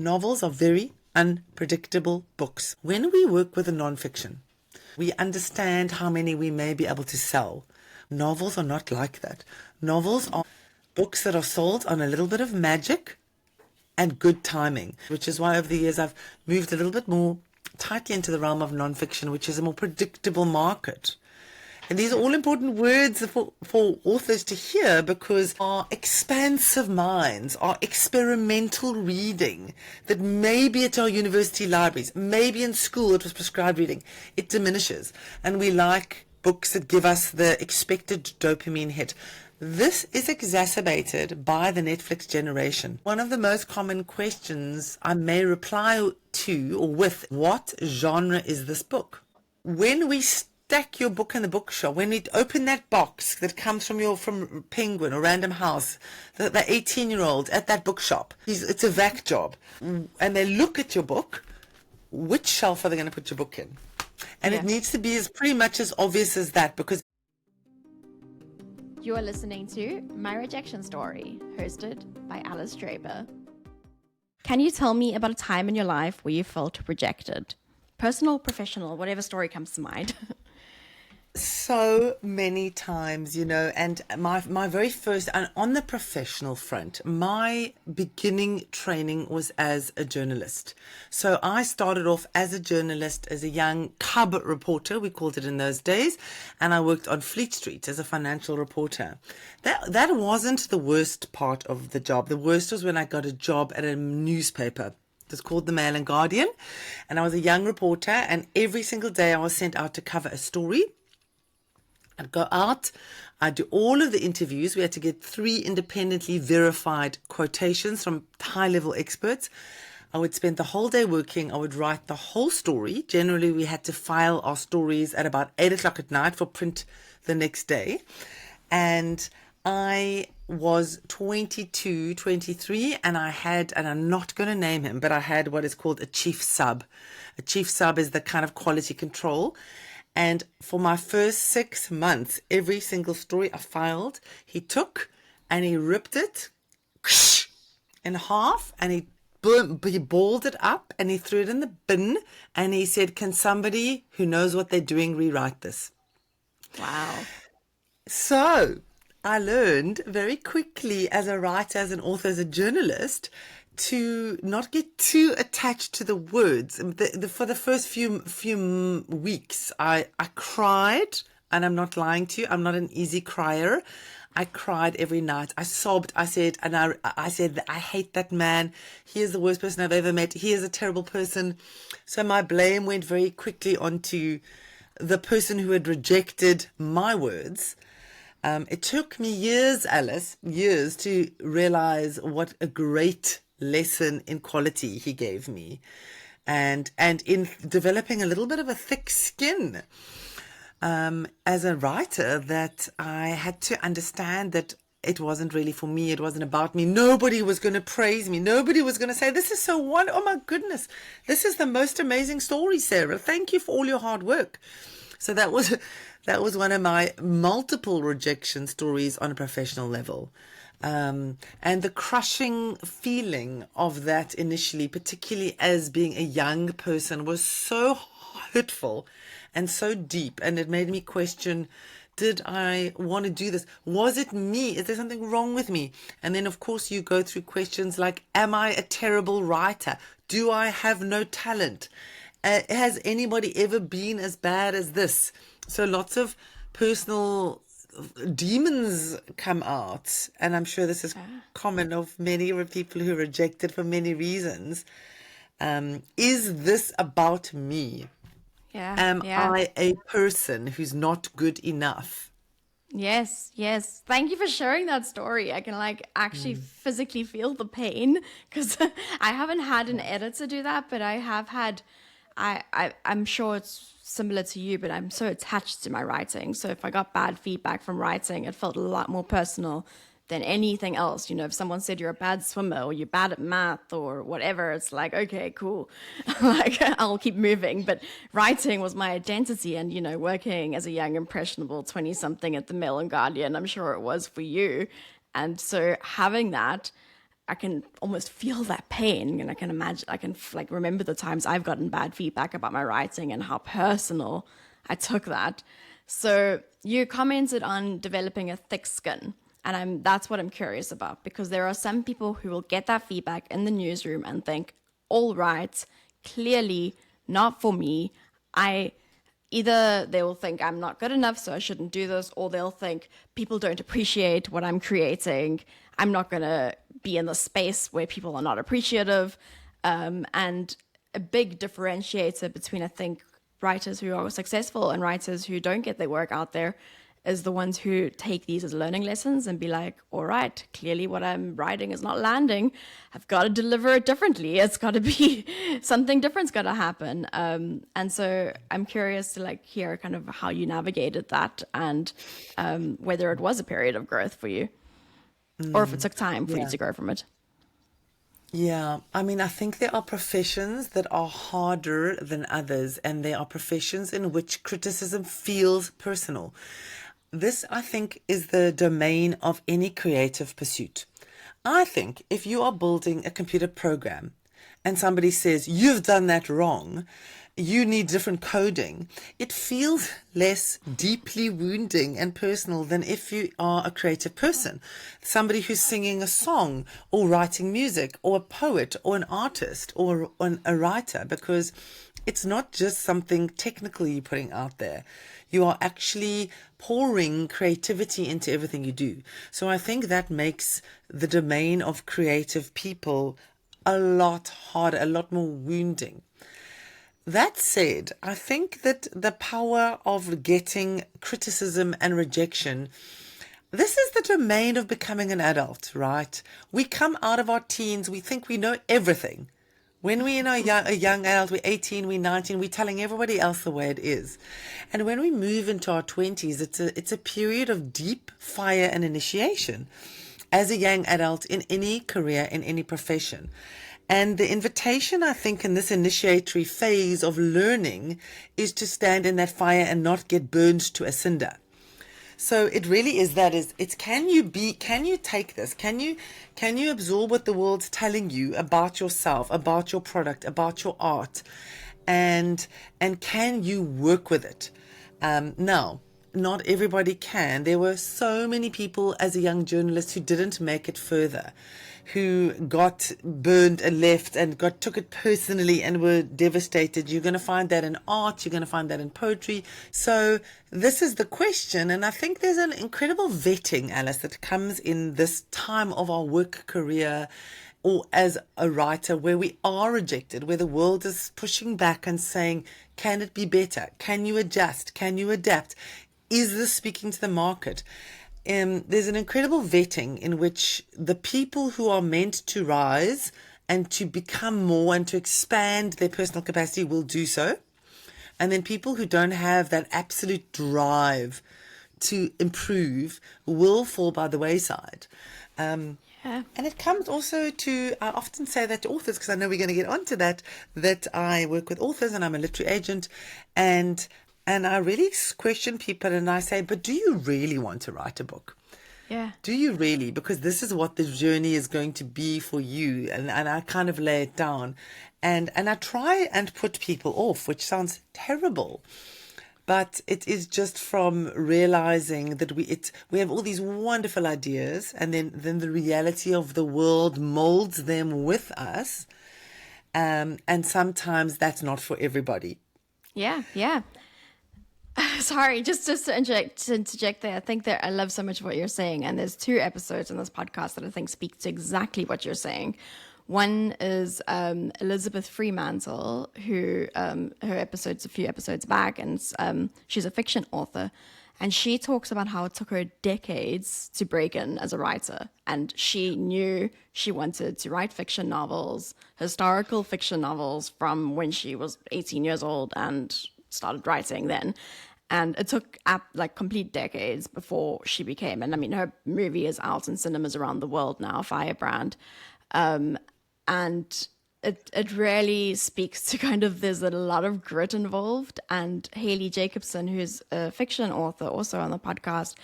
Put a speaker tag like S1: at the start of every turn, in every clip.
S1: Novels are very unpredictable books. When we work with a nonfiction, we understand how many we may be able to sell. Novels are not like that. Novels are books that are sold on a little bit of magic and good timing, which is why over the years I've moved a little bit more tightly into the realm of nonfiction, which is a more predictable market. And these are all important words for authors to hear, because our expansive minds, our experimental reading that maybe at our university libraries, maybe in school it was prescribed reading, it diminishes. And we like books that give us the expected dopamine hit. This is exacerbated by the Netflix generation. One of the most common questions I may reply to or with, what genre is this book? When we stack your book in the bookshop, when we open that box that comes from Penguin or Random House, the 18-year-old at that bookshop, it's a vac job, and they look at your book, which shelf are they going to put your book in? And it needs to be as pretty much as obvious as that, because
S2: you are listening to My Rejection Story, hosted by Alice Draper. Can you tell me about a time in your life where you felt rejected? Personal, professional, whatever story comes to mind.
S1: So many times, and my very first, and on the professional front, my beginning training was as a journalist. So I started off as a journalist, as a young cub reporter, we called it in those days, and I worked on Fleet Street as a financial reporter. That wasn't the worst part of the job. The worst was when I got a job at a newspaper. It was called the Mail and Guardian, and I was a young reporter, and every single day I was sent out to cover a story. I'd go out, I'd do all of the interviews. We had to get 3 independently verified quotations from high-level experts. I would spend the whole day working. I would write the whole story. Generally, we had to file our stories at about 8 o'clock at night for print the next day. And I was 22, 23, and I'm not going to name him, but I had what is called a chief sub. A chief sub is the kind of quality control. And for my first 6 months, every single story I filed, he took and he ripped it in half, and he balled it up and he threw it in the bin, and he said, can somebody who knows what they're doing rewrite this?
S2: Wow.
S1: So I learned very quickly as a writer, as an author, as a journalist, to not get too attached to the words. For the first few weeks, I cried, and I'm not lying to you. I'm not an easy crier. I cried every night. I sobbed. I said, I hate that man. He is the worst person I've ever met. He is a terrible person. So my blame went very quickly onto the person who had rejected my words. It took me years, Alice, to realize what a great lesson in quality he gave me, and in developing a little bit of a thick skin as a writer, that I had to understand that it wasn't really for me. It wasn't about me. Nobody was going to praise me. Nobody was going to say, this is so wonderful. Oh my goodness, this is the most amazing story, Sarah. Thank you for all your hard work. So that was one of my multiple rejection stories on a professional level. And the crushing feeling of that initially, particularly as being a young person, was so hurtful and so deep. And it made me question, did I want to do this? Was it me? Is there something wrong with me? And then, of course, you go through questions like, am I a terrible writer? Do I have no talent? Has anybody ever been as bad as this? So lots of personal demons come out, and I'm sure this is common of many people who are rejected for many reasons. Is this about me? Am I a person who's not good enough?
S2: Yes. Thank you for sharing that story. I can actually physically feel the pain, because I haven't had an editor do that, but I have had, I'm sure it's similar to you, but I'm so attached to my writing. So if I got bad feedback from writing, it felt a lot more personal than anything else. If someone said you're a bad swimmer or you're bad at math or whatever, it's like, okay, cool. I'll keep moving. But writing was my identity, and, working as a young, impressionable 20-something at the Mail and Guardian, I'm sure it was for you. And so having that, I can almost feel that pain, and I can imagine, I can like remember the times I've gotten bad feedback about my writing and how personal I took that. So you commented on developing a thick skin, and that's what I'm curious about, because there are some people who will get that feedback in the newsroom and think, all right, clearly not for me. Either they will think I'm not good enough, so I shouldn't do this, or they'll think people don't appreciate what I'm creating. I'm not going to be in the space where people are not appreciative. And a big differentiator between, I think, writers who are successful and writers who don't get their work out there is the ones who take these as learning lessons and be like, all right, clearly what I'm writing is not landing. I've got to deliver it differently. It's got to be something different's got to happen. And so I'm curious to like hear kind of how you navigated that, and whether it was a period of growth for you, or if it took time for you to grow from it.
S1: Yeah, I mean, I think there are professions that are harder than others, and there are professions in which criticism feels personal. This, I think, is the domain of any creative pursuit. I think if you are building a computer program and somebody says, you've done that wrong, you need different coding, it feels less deeply wounding and personal than if you are a creative person, somebody who's singing a song or writing music, or a poet or an artist or a writer, because it's not just something technical you're putting out there. You are actually pouring creativity into everything you do. So I think that makes the domain of creative people a lot harder, a lot more wounding. That said, I think that the power of getting criticism and rejection, this is the domain of becoming an adult, right? We come out of our teens, we think we know everything. When we're a young adult, we're 18, we're 19, we're telling everybody else the way it is. And when we move into our 20s, it's a period of deep fire and initiation as a young adult in any career, in any profession. And the invitation, I think, in this initiatory phase of learning is to stand in that fire and not get burned to a cinder. So it really is can you take this? Can you absorb what the world's telling you about yourself, about your product, about your art, and can you work with it? Now, not everybody can. There were so many people as a young journalist who didn't make it further, who got burned and left and took it personally and were devastated. You're going to find that in art. You're going to find that in poetry. So this is the question. And I think there's an incredible vetting, Alice, that comes in this time of our work career or as a writer, where we are rejected, where the world is pushing back and saying, can it be better? Can you adjust? Can you adapt? Is this speaking to the market? There's an incredible vetting in which the people who are meant to rise and to become more and to expand their personal capacity will do so. And then people who don't have that absolute drive to improve will fall by the wayside. And it comes also to, I often say that to authors, because I know we're going to get onto that I work with authors and I'm a literary agent, and I really question people and I say, but do you really want to write a book?
S2: Yeah.
S1: Do you really? Because this is what the journey is going to be for you. And I kind of lay it down. And I try and put people off, which sounds terrible. But it is just from realizing that we have all these wonderful ideas, and then the reality of the world molds them with us. And sometimes that's not for everybody.
S2: Yeah, yeah. Sorry, just to interject there. I think that I love so much what you're saying, and there's 2 episodes in this podcast that I think speak to exactly what you're saying. One is Elizabeth Fremantle, who her episode's a few episodes back, and she's a fiction author, and she talks about how it took her decades to break in as a writer, and she knew she wanted to write fiction novels, historical fiction novels, from when she was 18 years old and started writing then. And it took like complete decades before she became, and I mean, her movie is out in cinemas around the world now, Firebrand. And it really speaks to kind of, there's a lot of grit involved. And Haley Jacobson, who's a fiction author also on the podcast,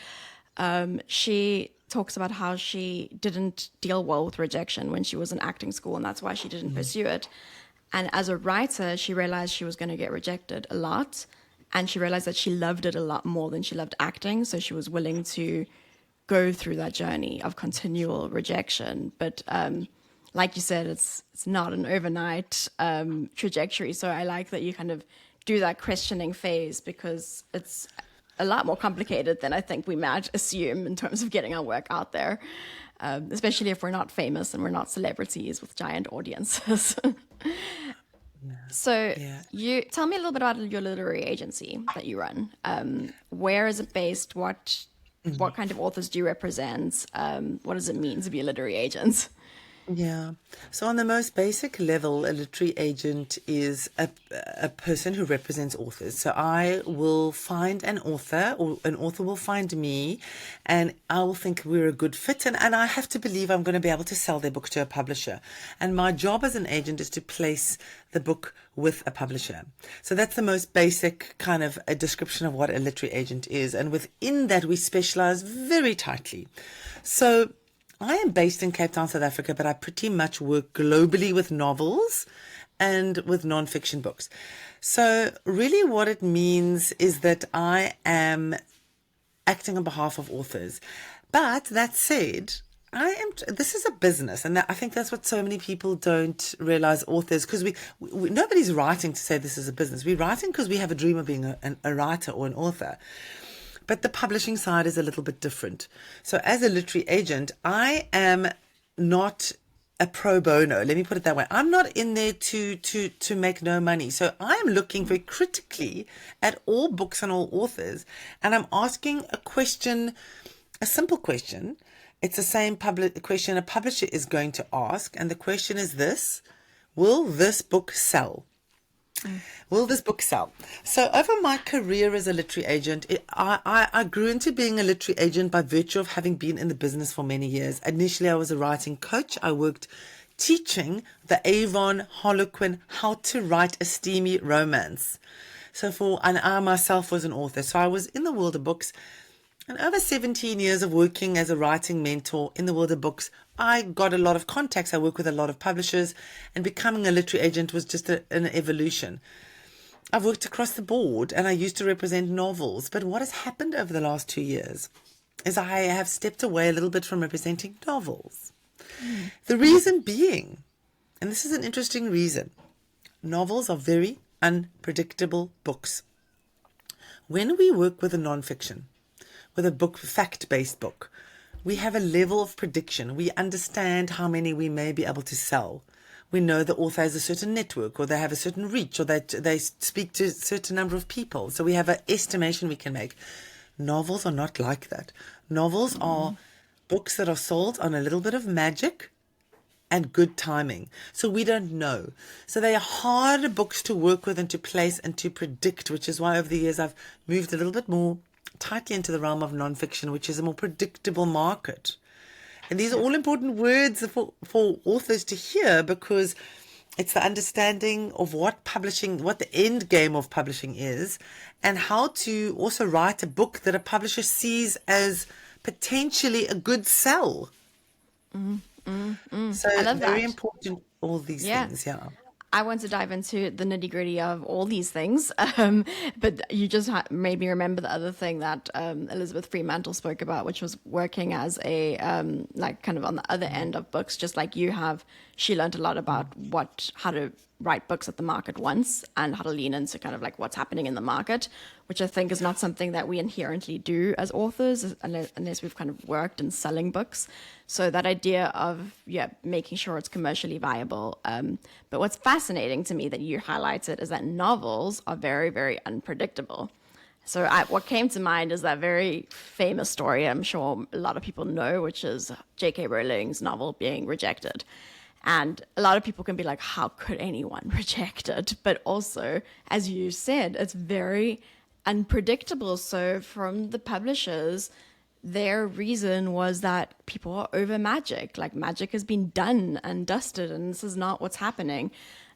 S2: She talks about how she didn't deal well with rejection when she was in acting school, and that's why she didn't pursue it. And as a writer, she realized she was going to get rejected a lot, and she realized that she loved it a lot more than she loved acting, so she was willing to go through that journey of continual rejection. But like you said, it's not an overnight trajectory. So I like that you kind of do that questioning phase, because it's a lot more complicated than I think we might assume in terms of getting our work out there, especially if we're not famous and we're not celebrities with giant audiences. So
S1: Yeah.
S2: you tell me a little bit about your literary agency that you run. Where is it based? What kind of authors do you represent? What does it mean to be a literary agent?
S1: Yeah. So on the most basic level, a literary agent is a person who represents authors. So I will find an author, or an author will find me, and I will think we're a good fit. And I have to believe I'm going to be able to sell their book to a publisher. And my job as an agent is to place the book with a publisher. So that's the most basic kind of a description of what a literary agent is. And within that, we specialize very tightly. So I am based in Cape Town, South Africa, but I pretty much work globally with novels and with nonfiction books. So really what it means is that I am acting on behalf of authors. But that said, this is a business, and I think that's what so many people don't realize, authors, because nobody's writing to say this is a business. We're writing because we have a dream of being a writer or an author. But the publishing side is a little bit different. So as a literary agent, I am not a pro bono. Let me put it that way. I'm not in there to make no money. So I'm looking very critically at all books and all authors, and I'm asking a question, a simple question. It's the same question a publisher is going to ask, and the question is this: will this book sell? Will this book sell? So over my career as a literary agent, I grew into being a literary agent by virtue of having been in the business for many years. Initially, I was a writing coach. I worked teaching the Avon Harlequin how to write a steamy romance. And I myself was an author. So I was in the world of books. And over 17 years of working as a writing mentor in the world of books, I got a lot of contacts. I work with a lot of publishers, and becoming a literary agent was just an evolution. I've worked across the board, and I used to represent novels. But what has happened over the last 2 years is I have stepped away a little bit from representing novels. The reason being, and this is an interesting reason, novels are very unpredictable books. When we work with a nonfiction, with a book, fact-based book, we have a level of prediction. We understand how many we may be able to sell. We know the author has a certain network, or they have a certain reach, or that they speak to a certain number of people. So we have an estimation we can make. Novels are not like that. Novels are books that are sold on a little bit of magic and good timing. So we don't know. So they are harder books to work with and to place and to predict, which is why over the years I've moved a little bit more tightly into the realm of nonfiction, which is a more predictable market. And these are all important words for authors to hear, because it's the understanding of what the end game of publishing is, and how to also write a book that a publisher sees as potentially a good sell. So
S2: I love
S1: very
S2: that.
S1: important, all these
S2: Yeah.
S1: things, yeah.
S2: I want to dive into the nitty gritty of all these things, but you just made me remember the other thing that Elizabeth Fremantle spoke about, which was working as a like kind of on the other end of books, just like you have. She learned a lot about how to write books that the market wants, and how to lean into kind of like what's happening in the market, which I think is not something that we inherently do as authors unless we've kind of worked in selling books. So that idea of, making sure it's commercially viable. But what's fascinating to me that you highlighted is that novels are very, very unpredictable. So what came to mind is that very famous story I'm sure a lot of people know, which is J.K. Rowling's novel being rejected. And a lot of people can be like, how could anyone reject it? But also, as you said, it's very unpredictable. So from the publishers, their reason was that people are over magic. Like, magic has been done and dusted, and this is not what's happening.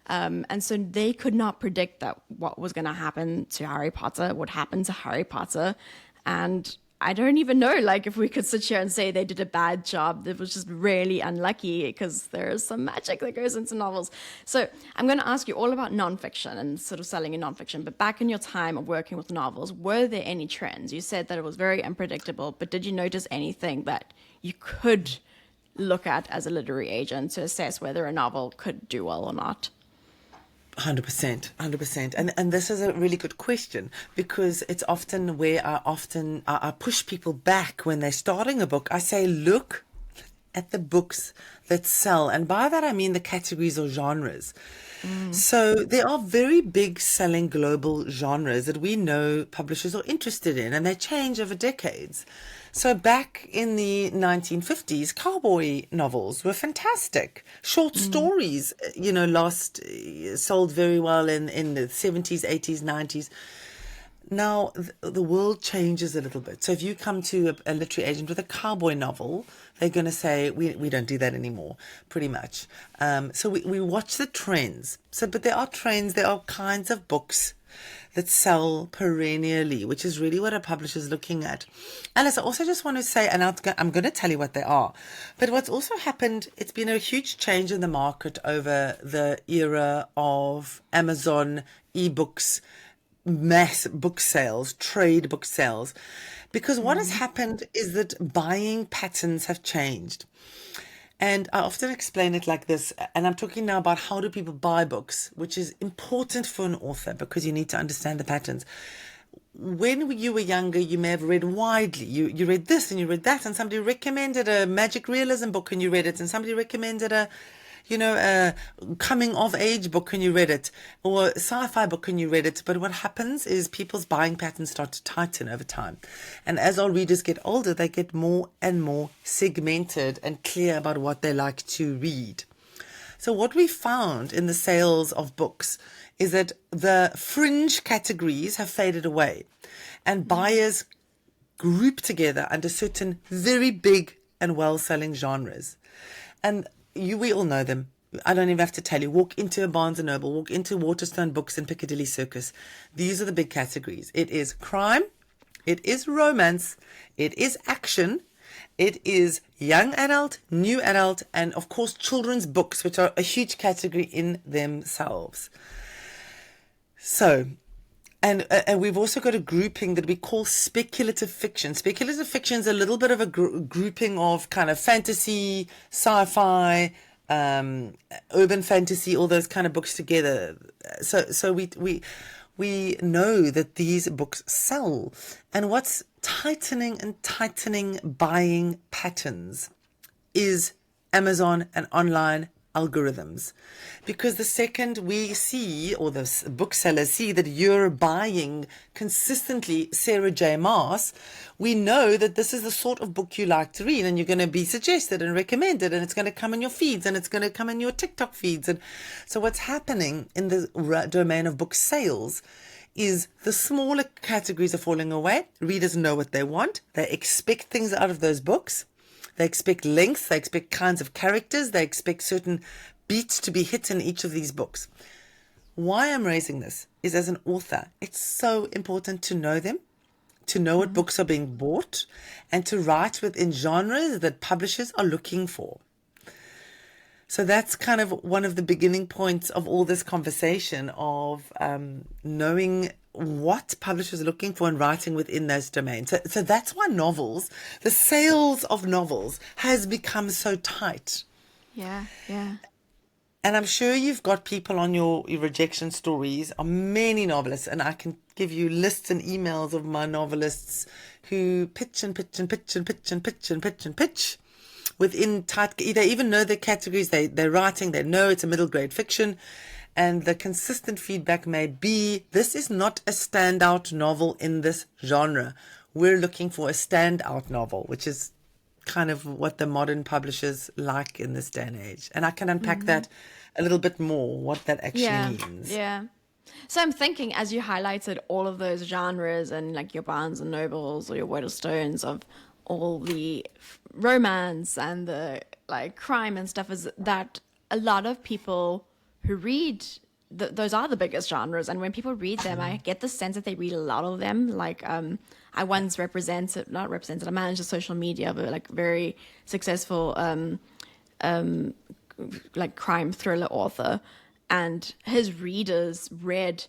S2: And so they could not predict that what was going to happen to Harry Potter would happen to Harry Potter. And I don't even know, like, if we could sit here and say they did a bad job. It was just really unlucky because there is some magic that goes into novels. So I'm going to ask you all about nonfiction and sort of selling in nonfiction. But back in your time of working with novels, were there any trends? You said that it was very unpredictable, but did you notice anything that you could look at as a literary agent to assess whether a novel could do well or not?
S1: 100%, 100%. And this is a really good question, because it's often where I push people back when they're starting a book. I say, look at the books that sell. And by that, I mean the categories or genres. So there are very big selling global genres that we know publishers are interested in, and they change over decades. So back in the 1950s, cowboy novels were fantastic. Short stories, sold very well in the 70s, 80s, 90s. Now, the world changes a little bit. So if you come to a literary agent with a cowboy novel, they're going to say, we don't do that anymore, pretty much. So we watch the trends. But there are trends, there are kinds of books that sell perennially, which is really what a publisher is looking at. Alice, I also just want to say, and I'm going to tell you what they are, but what's also happened, it's been a huge change in the market over the era of Amazon, ebooks, mass book sales, trade book sales, because what has happened is that buying patterns have changed. And I often explain it like this, and I'm talking now about how do people buy books, which is important for an author because you need to understand the patterns. When you were younger, you may have read widely. You read this and you read that, and somebody recommended a magic realism book and you read it, and somebody recommended a coming of age book and you read it, or a sci-fi book and you read it. But what happens is people's buying patterns start to tighten over time. And as our readers get older, they get more and more segmented and clear about what they like to read. So what we found in the sales of books is that the fringe categories have faded away, and buyers group together under certain very big and well-selling genres. And we all know them. I don't even have to tell you. Walk into a Barnes & Noble, walk into Waterstone Books and Piccadilly Circus. These are the big categories. It is crime, it is romance, it is action, it is young adult, new adult, and of course children's books, which are a huge category in themselves. So, and we've also got a grouping that we call speculative fiction. Speculative fiction is a little bit of a grouping of kind of fantasy, sci-fi, urban fantasy, all those kind of books together. So we know that these books sell. And what's tightening buying patterns is Amazon and online algorithms. Because the second we see, or the booksellers see, that you're buying consistently Sarah J. Maas, we know that this is the sort of book you like to read, and you're going to be suggested and recommended, and it's going to come in your feeds, and it's going to come in your TikTok feeds. And so what's happening in the domain of book sales is the smaller categories are falling away. Readers know what they want. They expect things out of those books. They expect length, they expect kinds of characters, they expect certain beats to be hit in each of these books. Why I'm raising this is, as an author, it's so important to know them, to know what books are being bought, and to write within genres that publishers are looking for. So that's kind of one of the beginning points of all this conversation of knowing what publishers are looking for and writing within those domains. So that's why the sales of novels has become so tight.
S2: Yeah.
S1: And I'm sure you've got people on your rejection stories, are many novelists, and I can give you lists and emails of my novelists who pitch and pitch and pitch and pitch and pitch and pitch and pitch within tight, they even know the categories they're writing, they know it's a middle grade fiction, and the consistent feedback may be, this is not a standout novel in this genre. We're looking for a standout novel, which is kind of what the modern publishers like in this day and age. And I can unpack that a little bit more, what that actually means.
S2: Yeah. So I'm thinking, as you highlighted all of those genres and like your Barnes and Nobles or your Waterstones of all the romance and the like crime and stuff, is that a lot of people who read those are the biggest genres, and when people read them, I get the sense that they read a lot of them. Like, I once I managed a social media of a like very successful like crime thriller author, and his readers read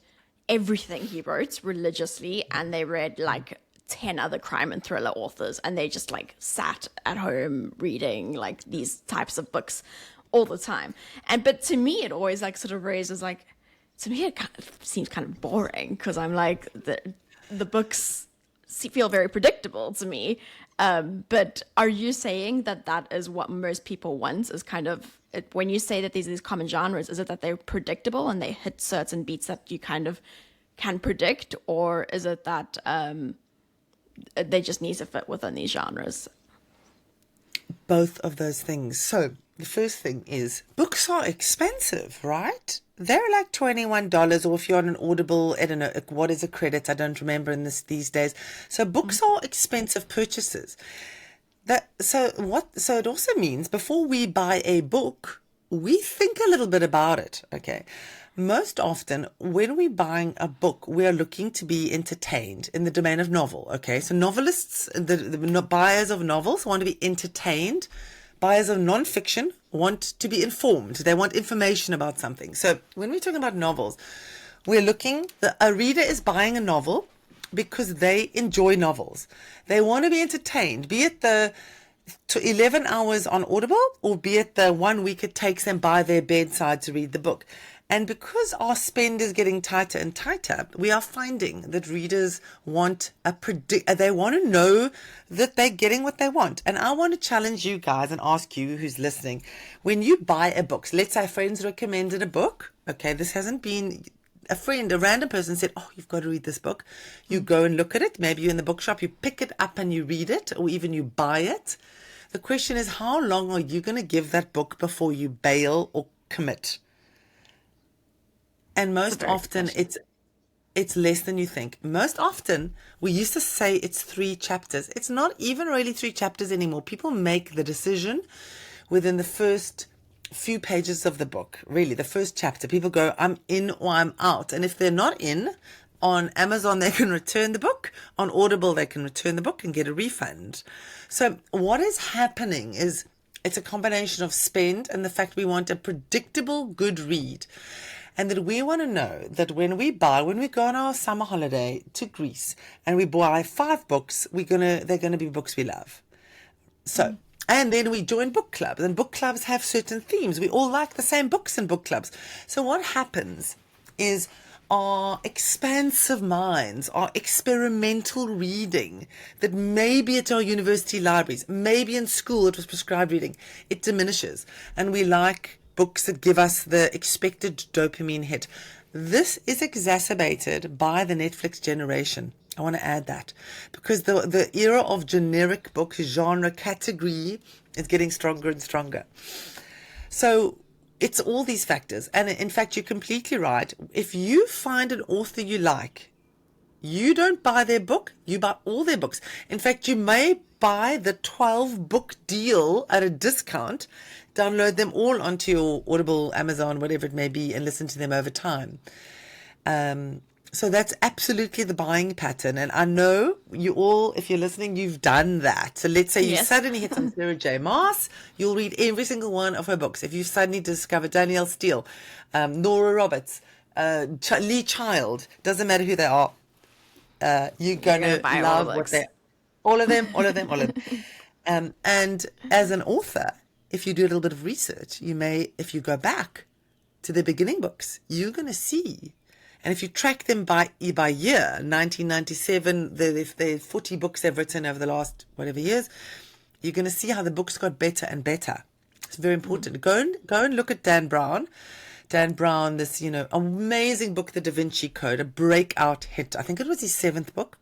S2: everything he wrote religiously, and they read like 10 other crime and thriller authors, and they just like sat at home reading like these types of books all the time. And but to me it always like sort of raises like, to me it kind of seems kind of boring, because I'm like, the books feel very predictable to me. But are you saying that that is what most people want, is kind of when you say that these common genres, is it that they're predictable and they hit certain beats that you kind of can predict, or is it that they just need to fit within these genres?
S1: Both of those things. So the first thing is, books are expensive, right? They're like $21, or if you're on an Audible, I don't know, what is a credit? I don't remember in these days. So books are expensive purchases. So it also means before we buy a book, we think a little bit about it, okay? Most often, when we're buying a book, we are looking to be entertained in the domain of novel, okay? So novelists, the buyers of novels want to be entertained. Buyers of nonfiction want to be informed. They want information about something. So when we're talking about novels, a reader is buying a novel because they enjoy novels. They want to be entertained, be it the 11 hours on Audible, or be it the 1 week it takes them by their bedside to read the book. And because our spend is getting tighter and tighter, we are finding that readers want they want to know that they're getting what they want. And I want to challenge you guys and ask you who's listening, when you buy a book, let's say a friend's recommended a book. Okay, this hasn't been a random person said, oh, you've got to read this book. You go and look at it. Maybe you're in the bookshop, you pick it up and you read it, or even you buy it. The question is, how long are you going to give that book before you bail or commit? And most often it's less than you think. Most often we used to say it's 3 chapters. It's not even really 3 chapters anymore. People make the decision within the first few pages of the book. Really, the first chapter. People go, I'm in or I'm out. And if they're not in, on Amazon they can return the book. On Audible they can return the book and get a refund. So what is happening is, it's a combination of spend and the fact we want a predictable, good read. And that we want to know that when we go on our summer holiday to Greece and we buy 5 books, they're gonna be books we love. So, and then we join book clubs, and book clubs have certain themes. We all like the same books in book clubs. So what happens is, our expansive minds, our experimental reading that maybe at our university libraries, maybe in school it was prescribed reading, it diminishes. And we like books that give us the expected dopamine hit. This is exacerbated by the Netflix generation. I want to add that, because the era of generic books, genre, category, is getting stronger and stronger. So it's all these factors. And in fact, you're completely right. If you find an author you like, you don't buy their book, you buy all their books. In fact, you may buy the 12-book deal at a discount, download them all onto your Audible, Amazon, whatever it may be, and listen to them over time. So that's absolutely the buying pattern. And I know you all, if you're listening, you've done that. So let's say you suddenly hit on Sarah J. Maas, you'll read every single one of her books. If you suddenly discover Danielle Steele, Nora Roberts, Lee Child, doesn't matter who they are, you're going to love what they all of them. And as an author, if you do a little bit of research, if you go back to the beginning books, you're going to see. And if you track them by year, 1997, the 40 books they've written over the last whatever years, you're going to see how the books got better and better. It's very important. Go and look at Dan Brown. Dan Brown, this, amazing book, The Da Vinci Code, a breakout hit. I think it was his 7th book.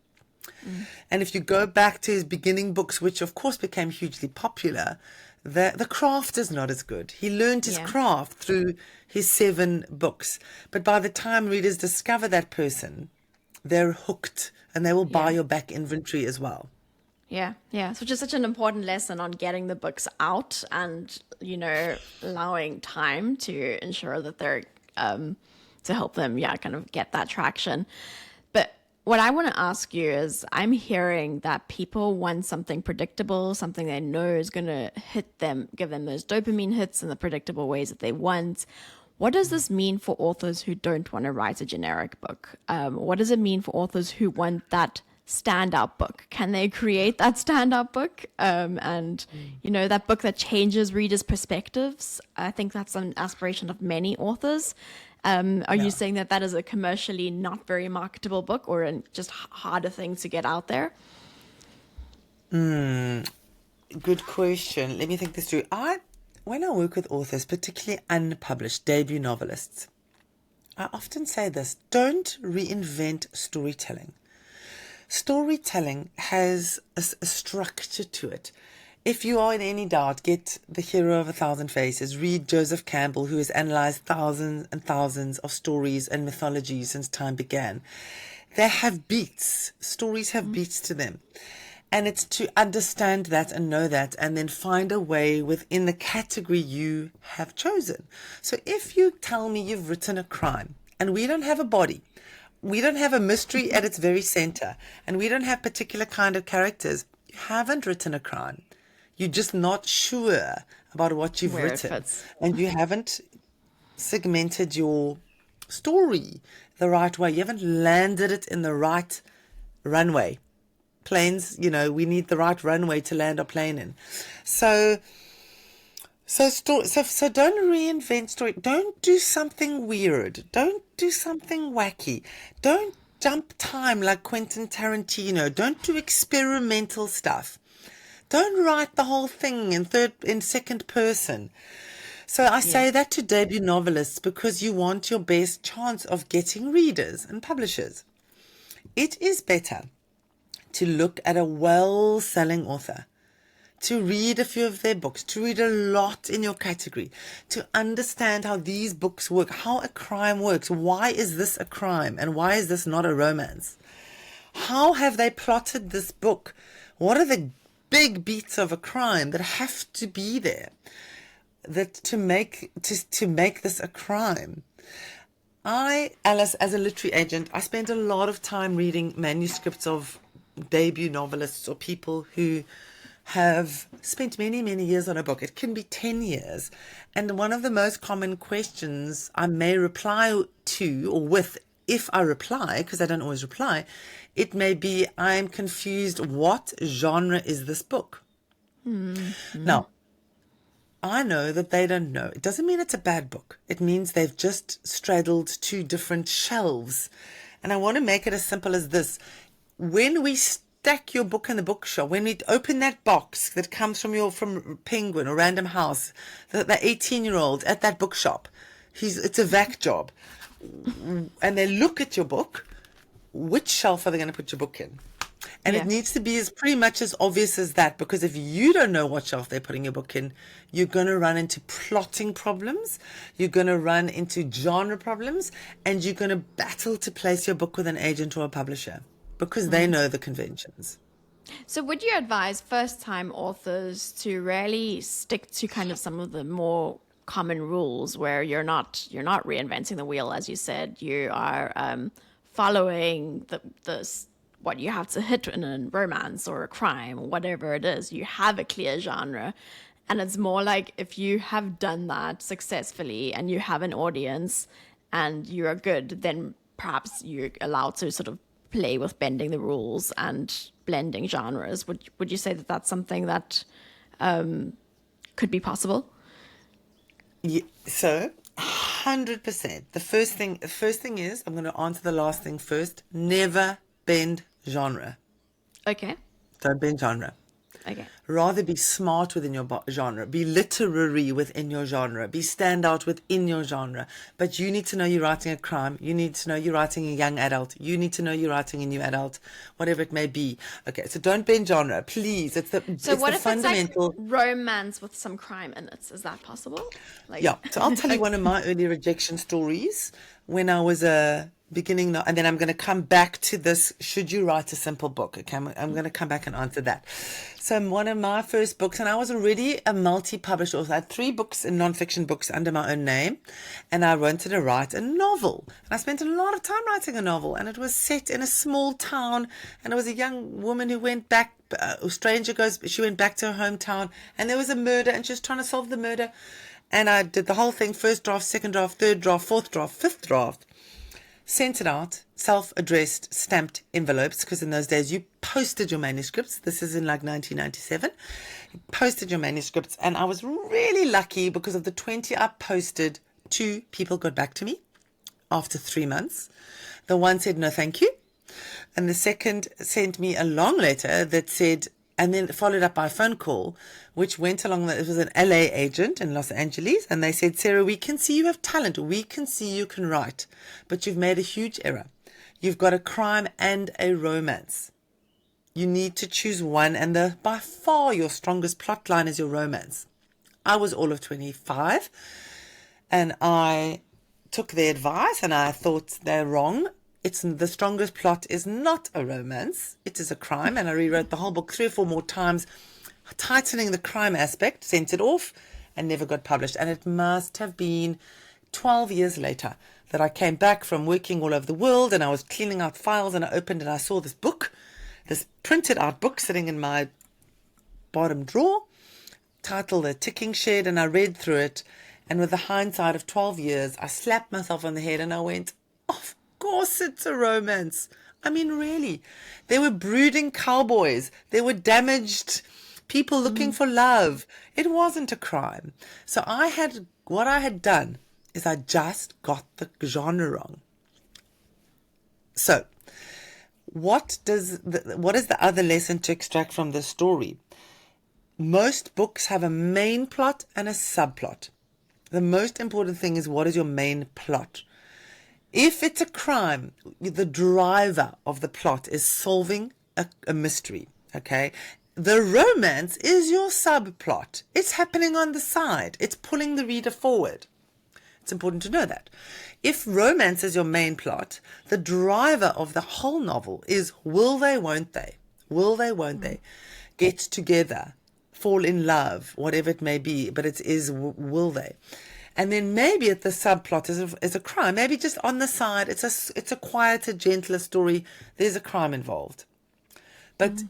S1: And if you go back to his beginning books, which of course became hugely popular, the craft is not as good. He learned his craft through his 7 books. But by the time readers discover that person, they're hooked, and they will buy your back inventory as well.
S2: Yeah. So just such an important lesson on getting the books out and, allowing time to ensure that they're to help them, kind of get that traction. But what I want to ask you is, I'm hearing that people want something predictable, something they know is going to hit them, give them those dopamine hits in the predictable ways that they want. What does this mean for authors who don't want to write a generic book? What does it mean for authors who want that standout book? Can they create that standout book? That book that changes readers' perspectives? I think that's an aspiration of many authors. Are you saying that is a commercially not very marketable book, or just harder thing to get out there?
S1: Good question. Let me think this through. When I work with authors, particularly unpublished debut novelists, I often say this: don't reinvent storytelling. Storytelling has a structure to it. If you are in any doubt, get The Hero of a Thousand Faces. Read Joseph Campbell, who has analyzed thousands and thousands of stories and mythologies since time began. They have beats. Stories have beats to them. And it's to understand that and know that, and then find a way within the category you have chosen. So if you tell me you've written a crime, and we don't have a body, we don't have a mystery at its very center, and we don't have particular kind of characters, you haven't written a crime. You're just not sure about what you've written, and you haven't segmented your story the right way. You haven't landed it in the right runway. Planes, we need the right runway to land our plane in. So don't reinvent story. Don't do something weird. Don't do something wacky. Don't jump time like Quentin Tarantino. Don't do experimental stuff. Don't write the whole thing in second person. So I say that to debut novelists because you want your best chance of getting readers and publishers. It is better to look at a well-selling author, to read a few of their books, to read a lot in your category, to understand how these books work, how a crime works. Why is this a crime and why is this not a romance? How have they plotted this book? What are the big beats of a crime that have to be there to make this a crime? Alice, as a literary agent, I spent a lot of time reading manuscripts of debut novelists or people who have spent many, many years on a book. It can be 10 years. And one of the most common questions I may reply to or with, if I reply, because I don't always reply, it may be, I'm confused. What genre is this book? Mm-hmm. Now, I know that they don't know. It doesn't mean it's a bad book. It means they've just straddled two different shelves. And I want to make it as simple as this. When we stack your book in the bookshop, when we open that box that comes from Penguin or Random House, the 18-year-old at that bookshop, it's a vac job, and they look at your book, which shelf are they going to put your book in? And it needs to be pretty much as obvious as that, because if you don't know what shelf they're putting your book in, you're going to run into plotting problems, you're going to run into genre problems, and you're going to battle to place your book with an agent or a publisher, because they know the conventions.
S2: So would you advise first-time authors to really stick to kind of some of the more common rules where you're not reinventing the wheel, as you said, you are following what you have to hit in a romance or a crime, whatever it is, you have a clear genre. And it's more like if you have done that successfully and you have an audience and you are good, then perhaps you're allowed to sort of play with bending the rules and blending genres. Would you say that that's something that could be possible?
S1: Yeah, so 100%. The first thing is, I'm going to answer the last thing first. Never bend genre.
S2: Okay.
S1: Don't bend genre.
S2: Okay.
S1: Rather be smart within your genre. Be literary within your genre. Be standout within your genre. But you need to know you're writing a crime. You need to know you're writing a young adult. You need to know you're writing a new adult, whatever it may be. Okay, so don't bend genre, please. What if it's like
S2: romance with some crime in it? Is that possible?
S1: Yeah. So I'll tell you one of my early rejection stories. When I was a beginning now, and then I'm going to come back to this. Should you write a simple book? Okay, I'm going to come back and answer that. So one of my first books, and I was already a multi-published author. I had 3 books in nonfiction books under my own name, and I wanted to write a novel. And I spent a lot of time writing a novel, and it was set in a small town, and it was a young woman who went back. A stranger goes, she went back to her hometown, and there was a murder, and she was trying to solve the murder. And I did the whole thing: first draft, second draft, third draft, fourth draft, fifth draft. Sent it out, self-addressed, stamped envelopes, because in those days you posted your manuscripts. This is in like 1997. You posted your manuscripts, and I was really lucky because of the 20 I posted, 2 people got back to me after 3 months. The one said, no, thank you. And the second sent me a long letter that said, and then followed up by a phone call, which went along. It was an LA agent in Los Angeles, and they said, Sarah, we can see you have talent. We can see you can write, but you've made a huge error. You've got a crime and a romance. You need to choose one, and by far your strongest plot line is your romance. I was all of 25, and I took their advice, and I thought they're wrong. The strongest plot is not a romance. It is a crime. And I rewrote the whole book 3 or 4 more times, tightening the crime aspect, sent it off, and never got published. And it must have been 12 years later that I came back from working all over the world, and I was cleaning out files, and I opened and I saw this book, this printed out book sitting in my bottom drawer, titled The Ticking Shed, and I read through it. And with the hindsight of 12 years, I slapped myself on the head and I went, of course it's a romance. I mean, really. There were brooding cowboys. There were damaged people looking for love. It wasn't a crime. So what I had done is I just got the genre wrong. So what is the other lesson to extract from this story? Most books have a main plot and a subplot. The most important thing is, what is your main plot? If it's a crime, the driver of the plot is solving a mystery, okay? The romance is your subplot. It's happening on the side. It's pulling the reader forward. It's important to know that. If romance is your main plot, the driver of the whole novel is will they, won't they? Will they, won't they get together, fall in love, whatever it may be, but it is will they? And then maybe the subplot is a crime. Maybe just on the side, it's a quieter, gentler story. There's a crime involved. But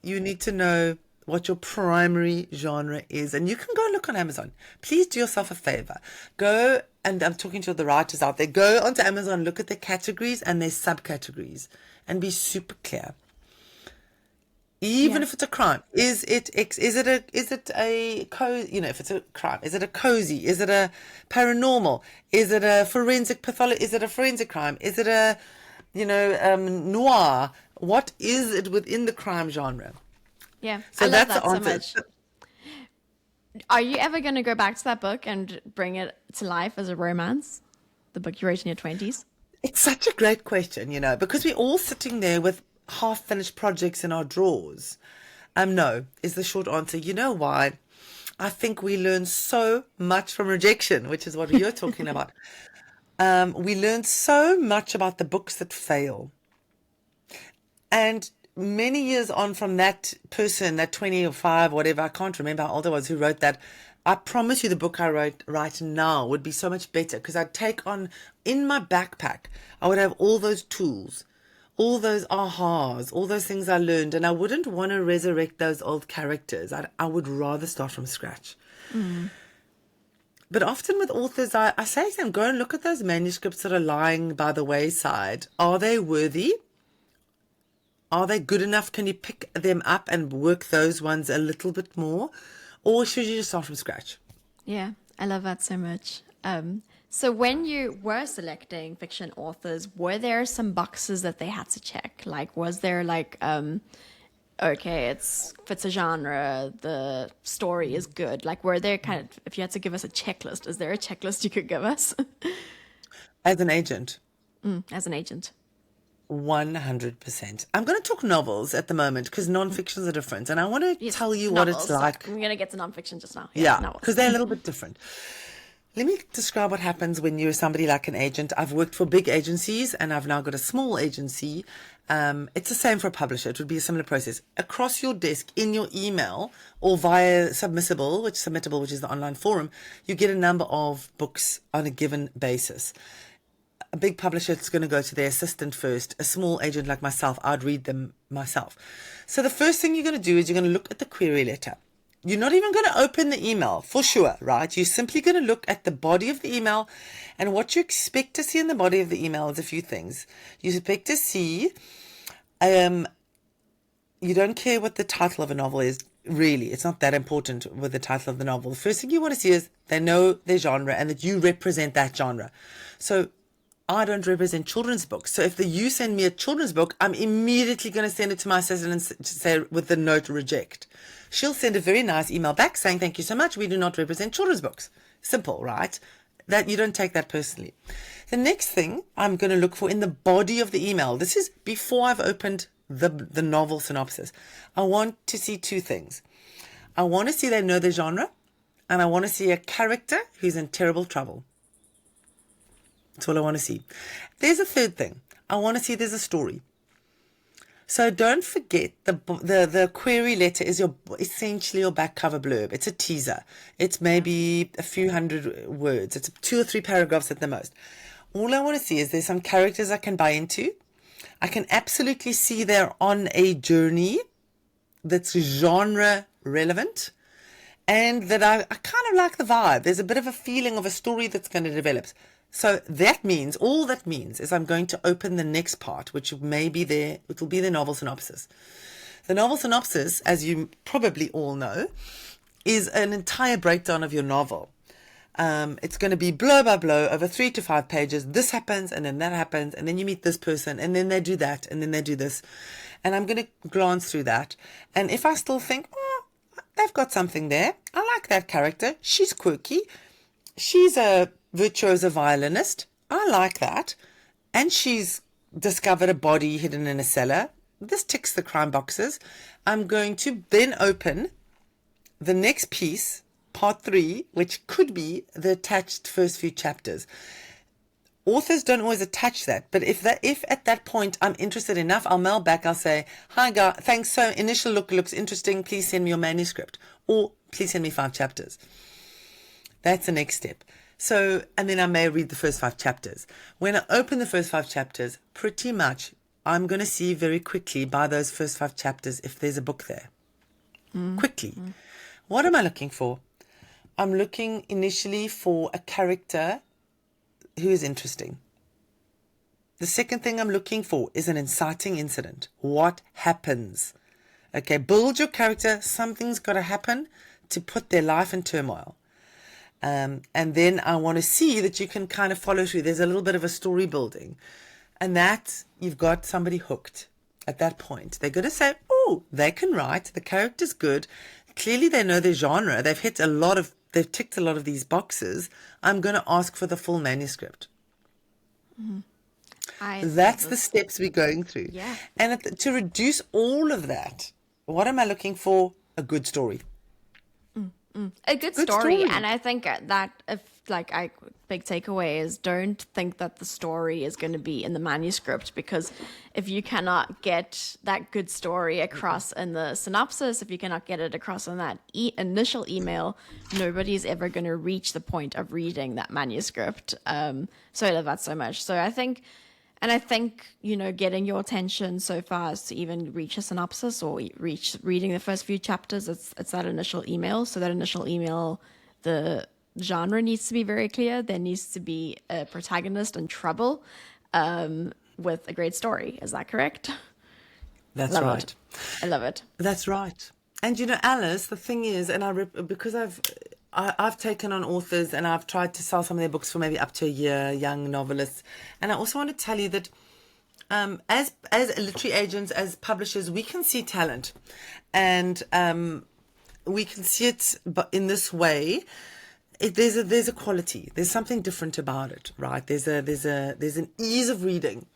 S1: you need to know what your primary genre is. And you can go look on Amazon. Please do yourself a favor. Go, and I'm talking to the writers out there, go onto Amazon, look at their categories and their subcategories, and be super clear. Even if it's a crime, is it a cozy, if it's a crime, is it a cozy? Is it a paranormal? Is it a forensic pathology? Is it a forensic crime? Is it a, noir? What is it within the crime genre?
S2: Yeah,
S1: so
S2: I love
S1: that's
S2: that
S1: the
S2: so
S1: answer.
S2: much. Are you ever going to go back to that book and bring it to life as a romance? The book you wrote in your 20s?
S1: It's such a great question, because we're all sitting there with half-finished projects in our drawers. No, is the short answer. You know why? I think we learn so much from rejection, which is what you're talking about. We learn so much about the books that fail. And many years on from that person, that 20 or 5, whatever, I can't remember how old I was, who wrote that, I promise you the book I write now would be so much better, because I'd take on, in my backpack, I would have all those tools, all those ahas, all those things I learned, and I wouldn't want to resurrect those old characters. I would rather start from scratch. But often with authors, I say to them, go and look at those manuscripts that are lying by the wayside. Are they worthy? Are they good enough? Can you pick them up and work those ones a little bit more? Or should you just start from scratch?
S2: Yeah, I love that so much. So when you were selecting fiction authors, were there some boxes that they had to check? Like, was there okay, it's fits a genre, the story is good. Like, were there if you had to give us a checklist, is there a checklist you could give us?
S1: As an agent.
S2: As an agent.
S1: 100%. I'm going to talk novels at the moment, because non-fictions are different. And I want to tell you
S2: novels.
S1: what it's like.
S2: I'm going to get to nonfiction just now.
S1: Yeah,
S2: novels.
S1: because they're a little bit different. let me describe what happens when you're somebody like an agent. I've worked for big agencies and I've now got a small agency. It's the same for a publisher. It would be a similar process. Across your desk, in your email, or via Submittable, which is the online forum, you get a number of books on a given basis. A big publisher is going to go to their assistant first. A small agent like myself, I'd read them myself. So the first thing you're going to do is you're going to look at the query letter. You're not even going to open the email for sure, right? You're simply going to look at the body of the email, and what you expect to see in the body of the email is a few things. You expect to see, you don't care what the title of a novel is, really. It's not that important with the title of the novel. The first thing you want to see is they know their genre and that you represent that genre. So I don't represent children's books. So if you send me a children's book, I'm immediately going to send it to my assistant and say with the note reject. She'll send a very nice email back saying, thank you so much. We do not represent children's books. Simple, right? That you don't take that personally. The next thing I'm going to look for in the body of the email, this is before I've opened the novel synopsis. I want to see two things. I want to see they know the genre, and I want to see a character who's in terrible trouble. That's all I want to see. There's a third thing. I want to see there's a story. So don't forget the query letter is essentially your back cover blurb. It's a teaser. It's maybe a few hundred words. It's 2 or 3 paragraphs at the most. All I want to see is there's some characters I can buy into. I can absolutely see they're on a journey that's genre relevant, and that I kind of like the vibe. There's a bit of a feeling of a story that's going to develop. So all that means is I'm going to open the next part, which may be it will be the novel synopsis. The novel synopsis, as you probably all know, is an entire breakdown of your novel. It's going to be blow by blow over 3 to 5 pages. This happens, and then that happens, and then you meet this person, and then they do that, and then they do this. And I'm going to glance through that. And if I still think, they've got something there. I like that character. She's quirky. She's a virtuoso violinist. I like that. And she's discovered a body hidden in a cellar. This ticks the crime boxes. I'm going to then open the next piece, part 3, which could be the attached first few chapters. Authors don't always attach that, but if at that point I'm interested enough, I'll mail back. I'll say, hi guys, thanks. So initial look looks interesting. Please send me your manuscript, or please send me 5 chapters. That's the next step. So, and then I may read the first 5 chapters. When I open the first 5 chapters, pretty much I'm going to see very quickly by those first 5 chapters if there's a book there. Quickly. What am I looking for? I'm looking initially for a character who is interesting. The second thing I'm looking for is an inciting incident. What happens? Okay, build your character. Something's got to happen to put their life in turmoil. And then I want to see that you can kind of follow through. There's a little bit of a story building. And that, you've got somebody hooked at that point. They're going to say, oh, they can write. The character's good. Clearly they know their genre. They've ticked a lot of these boxes. I'm going to ask for the full manuscript. That's the steps we're going through.
S2: Yeah.
S1: And to reduce all of that, what am I looking for? A good story.
S2: A good story. And I think that big takeaway is don't think that the story is going to be in the manuscript, because if you cannot get that good story across in the synopsis, if you cannot get it across in that initial email, nobody's ever going to reach the point of reading that manuscript. So I love that so much. So I think, getting your attention so far as to even reach a synopsis or reach reading the first few chapters, it's that initial email. So that initial email, the genre needs to be very clear. There needs to be a protagonist in trouble with a great story. Is that correct?
S1: That's right.
S2: I love it.
S1: That's right. And Alice, the thing is, and because I've taken on authors and I've tried to sell some of their books for maybe up to a year, young novelists. And I also want to tell you that as literary agents, as publishers, we can see talent, and we can see it in this way. There's a quality. There's something different about it, right? There's an ease of reading.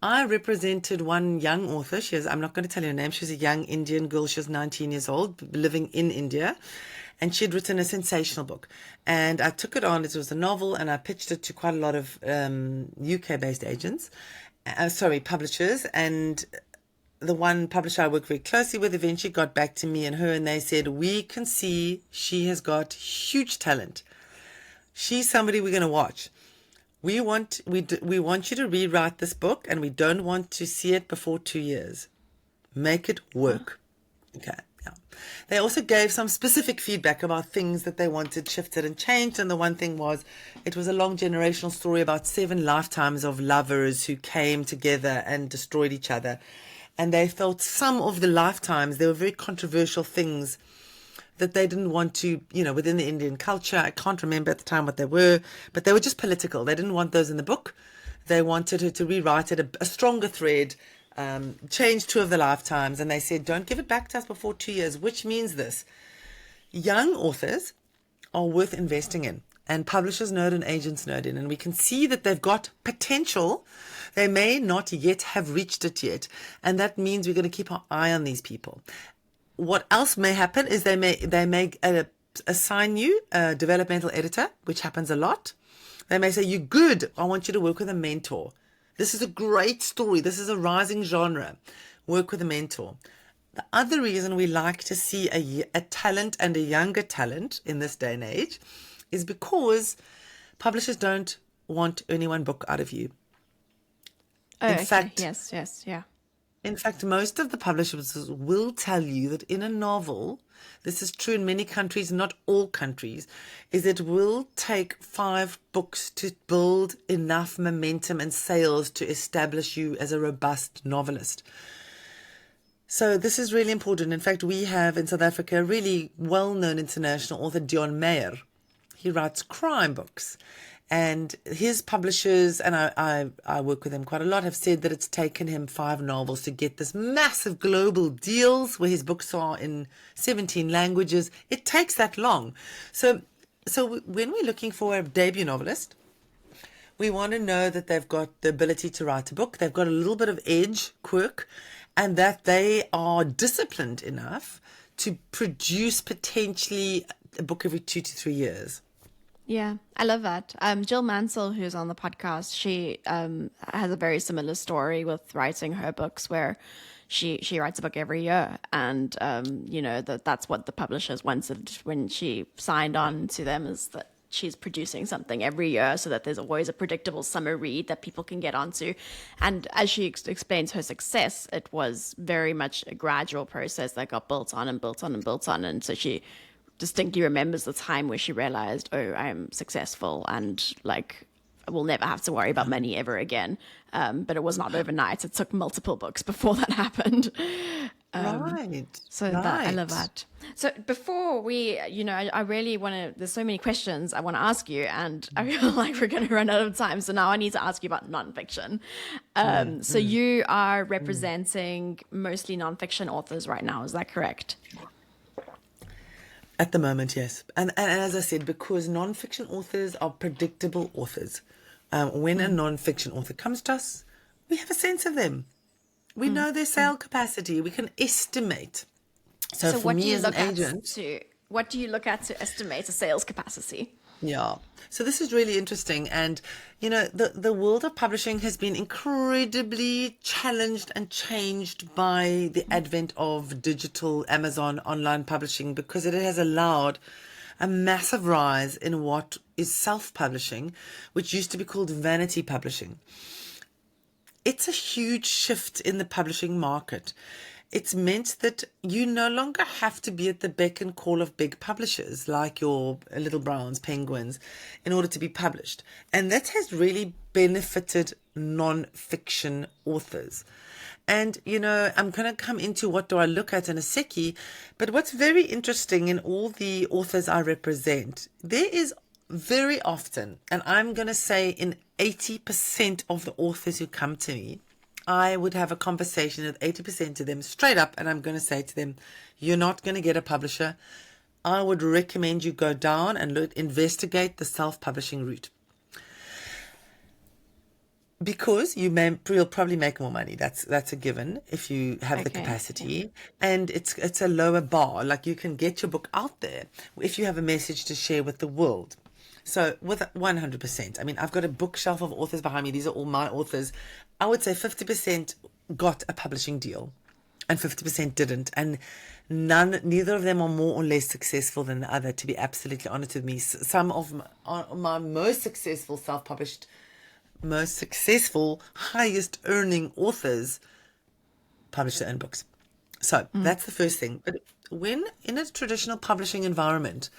S1: I represented one young author. I'm not going to tell you her name. She's a young Indian girl. She was 19 years old, living in India. and she had written a sensational book. And I took it on. It was a novel, and I pitched it to quite a lot of UK-based publishers. And the one publisher I work very closely with eventually got back to me and her, and they said, we can see she has got huge talent. She's somebody we're going to watch. We want you to rewrite this book, and we don't want to see it before 2 years. Make it work. Okay. Yeah. They also gave some specific feedback about things that they wanted shifted and changed. And the one thing was, it was a long generational story about 7 lifetimes of lovers who came together and destroyed each other. And they felt some of the lifetimes, there were very controversial things that they didn't want to, within the Indian culture. I can't remember at the time what they were, but they were just political. They didn't want those in the book. They wanted her to rewrite it, a stronger thread, change 2 of the lifetimes. And they said, don't give it back to us before 2 years, which means this. Young authors are worth investing in, and publishers know it and agents know it. And we can see that they've got potential. They may not yet have reached it yet. And that means we're going to keep our eye on these people. What else may happen is they may assign you a developmental editor, which happens a lot. They may say, you're good. I want you to work with a mentor. This is a great story. This is a rising genre. Work with a mentor. The other reason we like to see a talent and a younger talent in this day and age is because publishers don't want only one book out of you.
S2: Oh,
S1: In
S2: okay.
S1: fact,
S2: Yes, yeah.
S1: In fact, most of the publishers will tell you that in a novel, this is true in many countries, not all countries, is it will take 5 books to build enough momentum and sales to establish you as a robust novelist. So this is really important. In fact, we have in South Africa a really well-known international author, Dion Meyer. He writes crime books. And his publishers, and I work with him quite a lot, have said that it's taken him 5 novels to get this massive global deals where his books are in 17 languages. It takes that long. So when we're looking for a debut novelist, we want to know that they've got the ability to write a book, they've got a little bit of edge, quirk, and that they are disciplined enough to produce potentially a book every 2 to 3 years.
S2: Yeah, I love that. Jill Mansell, who's on the podcast, she has a very similar story with writing her books, where she writes a book every year, and that's what the publishers wanted when she signed on to them, is that she's producing something every year, so that there's always a predictable summer read that people can get onto. And as she explains her success, it was very much a gradual process that got built on and built on and built on, and so she distinctly remembers the time where she realized, oh, I'm successful, and like I will never have to worry about money ever again. But it was not overnight. It took multiple books before that happened.
S1: Right.
S2: That, I love that. So before we, I really want to, there's so many questions I want to ask you, and I feel like we're going to run out of time. So now I need to ask you about nonfiction. So you are representing mostly nonfiction authors right now. Is that correct?
S1: At the moment, yes. And as I said, because nonfiction authors are predictable authors. When a nonfiction author comes to us, we have a sense of them. We know their sale capacity. We can estimate. So for me as an agent...
S2: What do you look at to estimate a sales capacity?
S1: Yeah. So this is really interesting. And, the world of publishing has been incredibly challenged and changed by the advent of digital Amazon online publishing, because it has allowed a massive rise in what is self-publishing, which used to be called vanity publishing. It's a huge shift in the publishing market. It's meant that you no longer have to be at the beck and call of big publishers like your Little Browns, Penguins, in order to be published. And that has really benefited non-fiction authors. And, I'm going to come into what do I look at in a second, but what's very interesting in all the authors I represent, there is very often, and I'm going to say in 80% of the authors who come to me, I would have a conversation with 80% of them straight up, and I'm going to say to them, you're not going to get a publisher. I would recommend you go down and investigate the self-publishing route. Because you'll probably make more money. That's a given if you have the
S2: Okay.
S1: capacity, and it's a lower bar. Like, you can get your book out there if you have a message to share with the world. So with 100%, I mean, I've got a bookshelf of authors behind me. These are all my authors. I would say 50% got a publishing deal, and 50% didn't, and neither of them are more or less successful than the other. To be absolutely honest with me, some of my most successful highest earning authors publish their own books. So that's the first thing. But when in a traditional publishing environment,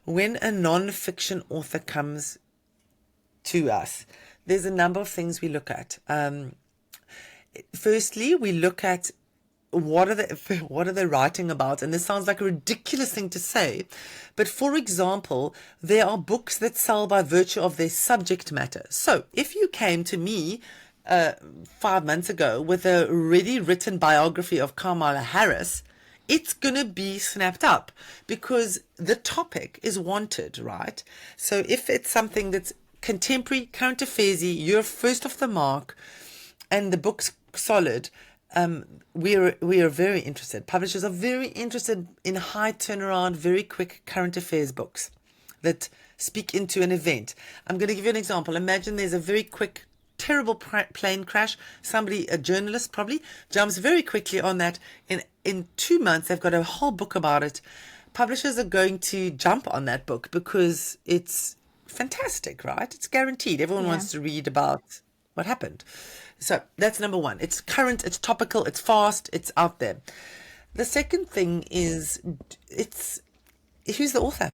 S1: when a non-fiction author comes to us, there's a number of things we look at. Firstly, we look at what are they writing about? And this sounds like a ridiculous thing to say, but for example, there are books that sell by virtue of their subject matter. So if you came to me 5 months ago with a ready written biography of Kamala Harris, it's going to be snapped up because the topic is wanted, right? So if it's something that's contemporary, current affairsy, you're first off the mark, and the book's solid, we are very interested. Publishers are very interested in high turnaround, very quick current affairs books that speak into an event. I'm going to give you an example. Imagine there's a very quick, terrible plane crash. Somebody, a journalist probably, jumps very quickly on that. In 2 months, they've got a whole book about it. Publishers are going to jump on that book because it's fantastic, right? It's guaranteed. Everyone wants to read about what happened. So that's number one. It's current, it's topical, it's fast, it's out there. The second thing is, who's the author?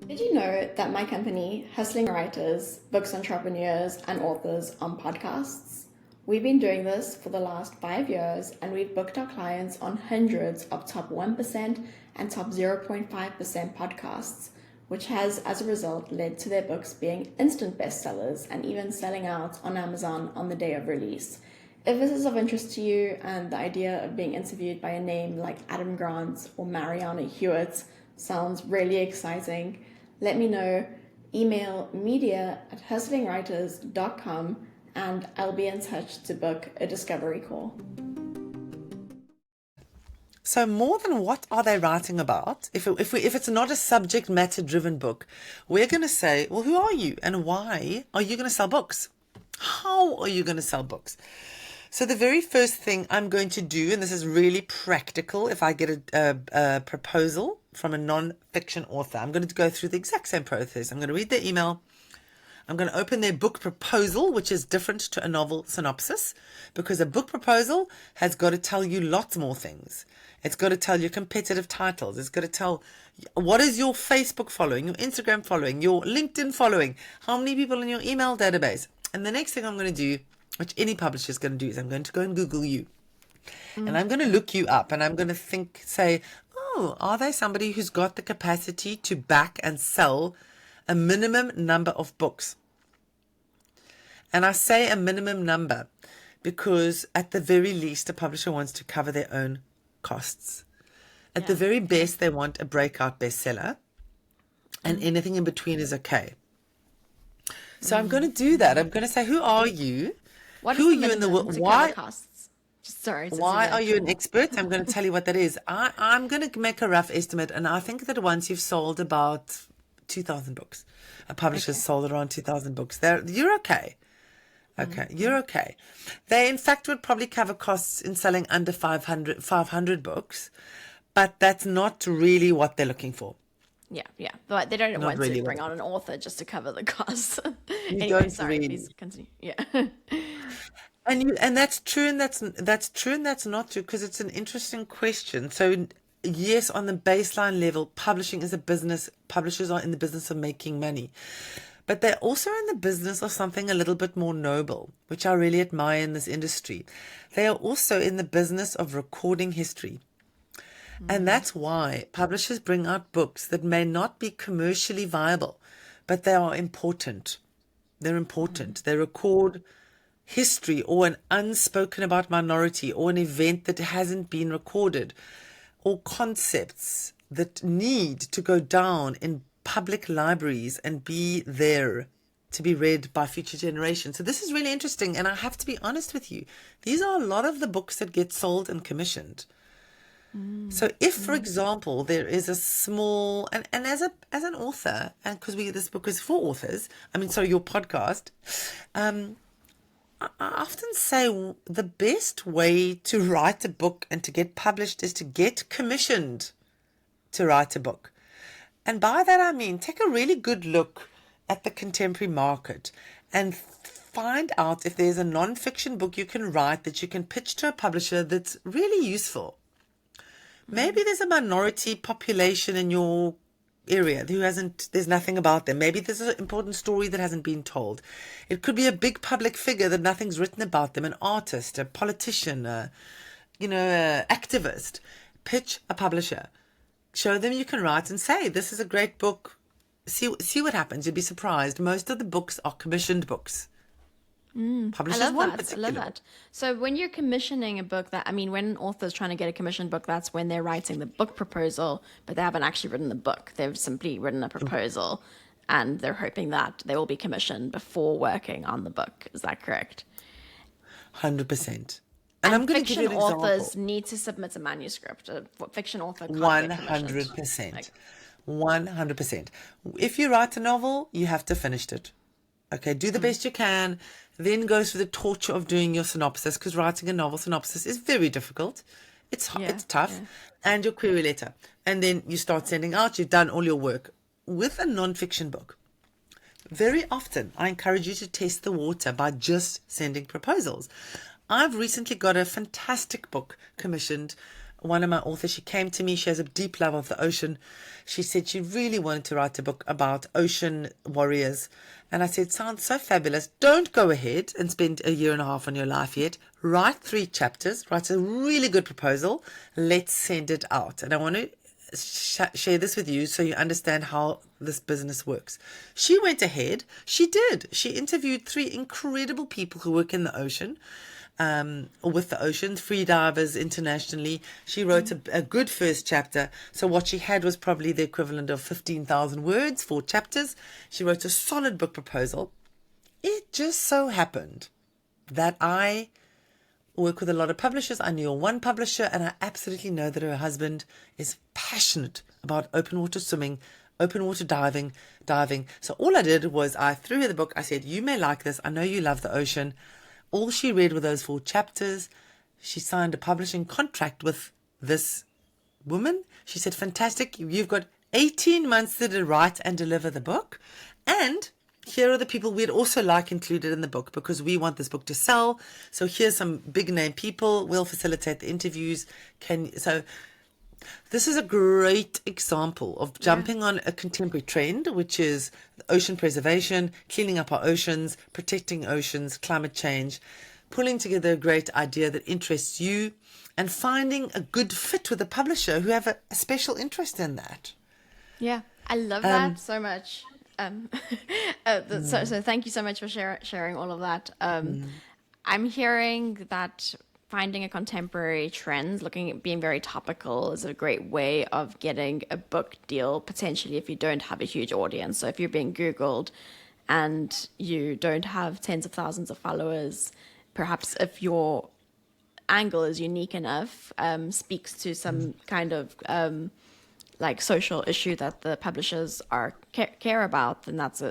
S2: Did you know that my company, Hustling Writers, books entrepreneurs, and authors on podcasts? We've been doing this for the last 5 years, and we've booked our clients on hundreds of top 1% and top 0.5% podcasts, which has, as a result, led to their books being instant bestsellers and even selling out on Amazon on the day of release. If this is of interest to you and the idea of being interviewed by a name like Adam Grant or Mariana Hewitt sounds really exciting, let me know. Email media@hustlingwriters.com and I'll be in touch to book a discovery call.
S1: So more than what are they writing about, if it's not a subject matter driven book, we're going to say, well, who are you and why are you going to sell books? How are you going to sell books? So the very first thing I'm going to do, and this is really practical, if I get a proposal from a non-fiction author, I'm going to go through the exact same process. I'm going to read their email. I'm going to open their book proposal, which is different to a novel synopsis, because a book proposal has got to tell you lots more things. It's got to tell you competitive titles. It's got to tell what is your Facebook following, your Instagram following, your LinkedIn following, how many people in your email database. And the next thing I'm going to do, which any publisher is going to do, is I'm going to go and Google you. And I'm going to look you up, and I'm going to say, oh, are they somebody who's got the capacity to back and sell a minimum number of books? And I say a minimum number because at the very least, a publisher wants to cover their own costs. At the very best, they want a breakout bestseller, and anything in between is okay. So I'm going to do that. I'm going to say, who are you?
S2: Who are you in the world? Why costs? Sorry.
S1: Why are you an expert? I'm going to tell you what that is. I'm going to make a rough estimate, and I think that once you've sold about 2,000 books, a publisher's sold around 2,000 books, you're okay. Okay, you're okay. They, in fact, would probably cover costs in selling under 500 books, but that's not really what they're looking for.
S2: Yeah. But they don't want to bring on an author just to cover the costs.
S1: Anyway, sorry,
S2: please continue. Yeah.
S1: And that's true, and that's true, and that's not true, because it's an interesting question. So yes, on the baseline level, publishing is a business. Publishers are in the business of making money. But they're also in the business of something a little bit more noble, which I really admire in this industry. They are also in the business of recording history. And that's why publishers bring out books that may not be commercially viable, but they are important. They're important. They record history or an unspoken about minority or an event that hasn't been recorded, or concepts that need to go down in public libraries and be there to be read by future generations. So this is really interesting. And I have to be honest with you, these are a lot of the books that get sold and commissioned. So if, for example, there is a small, and as an author, and because this book is for authors, your podcast, I often say the best way to write a book and to get published is to get commissioned to write a book. And by that I mean take a really good look at the contemporary market and find out if there's a non-fiction book you can write that you can pitch to a publisher that's really useful. Maybe there's a minority population in your area there's nothing about them. Maybe there's an important story that hasn't been told. It could be a big public figure that nothing's written about them, an artist, a politician, a activist. Pitch a publisher. Show them you can write and say, this is a great book. See what happens. You'd be surprised. Most of the books are commissioned books. Publishers
S2: I love
S1: want
S2: that. I
S1: particular
S2: love that. So when you're commissioning a book, when an author's trying to get a commissioned book, that's when they're writing the book proposal, but they haven't actually written the book. They've simply written a proposal, and they're hoping that they will be commissioned before working on the book. Is that correct?
S1: 100%. And I'm going to give you an
S2: fiction
S1: example.
S2: authors need to submit a manuscript. A fiction author can't get commissioned.
S1: 100%. 100%. If you write a novel, you have to finish it. Okay, do the best you can, then go through the torture of doing your synopsis, because writing a novel synopsis is very difficult. It's tough. And your query letter. And then you start sending out, you've done all your work. With a non-fiction book, very often I encourage you to test the water by just sending proposals. I've recently got a fantastic book commissioned. One of my authors, she came to me, she has a deep love of the ocean. She said she really wanted to write a book about ocean warriors. And I said, sounds so fabulous. Don't go ahead and spend a year and a half on your life yet. Write 3 chapters, write a really good proposal. Let's send it out. And I want to share this with you so you understand how this business works. She went ahead. She did. She interviewed 3 incredible people who work in the ocean. With the ocean, free divers internationally. She wrote a good first chapter. So what she had was probably the equivalent of 15,000 words, 4 chapters. She wrote a solid book proposal. It just so happened that I work with a lot of publishers. I knew one publisher, and I absolutely know that her husband is passionate about open water swimming, open water diving. So all I did was I threw her the book. I said, you may like this. I know you love the ocean. All she read were those 4 chapters. She signed a publishing contract with this woman. She said, fantastic, you've got 18 months to write and deliver the book. And here are the people we'd also like included in the book, because we want this book to sell. So here's some big name people. We'll facilitate the interviews. So this is a great example of jumping on a contemporary trend, which is ocean preservation, cleaning up our oceans, protecting oceans, climate change, pulling together a great idea that interests you, and finding a good fit with a publisher who have a special interest in that.
S2: Yeah, I love that so much. So thank you so much for sharing all of that. I'm hearing that finding a contemporary trend, being very topical, is a great way of getting a book deal, potentially, if you don't have a huge audience. So if you're being Googled and you don't have tens of thousands of followers, perhaps if your angle is unique enough, speaks to some kind of social issue that the publishers care about, then that's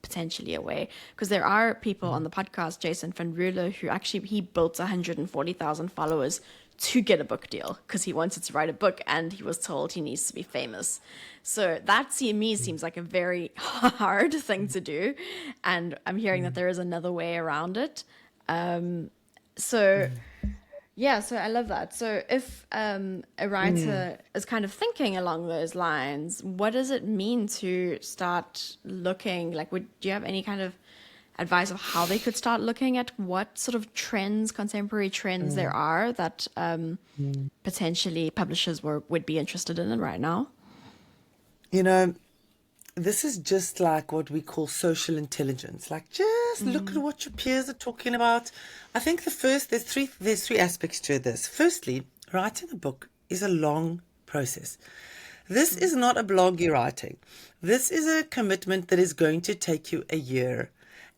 S2: potentially a way. Because there are people on the podcast, Jason van Ruler, who actually he built 140,000 followers to get a book deal because he wanted to write a book and he was told he needs to be famous. So that to me seems like a very hard thing to do, and I'm hearing that there is another way around it. So I love that. So if a writer is kind of thinking along those lines, what does it mean to start looking? Do you have any kind of advice of how they could start looking at what sort of trends, contemporary trends there are that potentially publishers would be interested in right now?
S1: This is just like what we call social intelligence. Just look at what your peers are talking about. I think there's three aspects to this. Firstly, writing a book is a long process. This is not a blog you're writing. This is a commitment that is going to take you a year.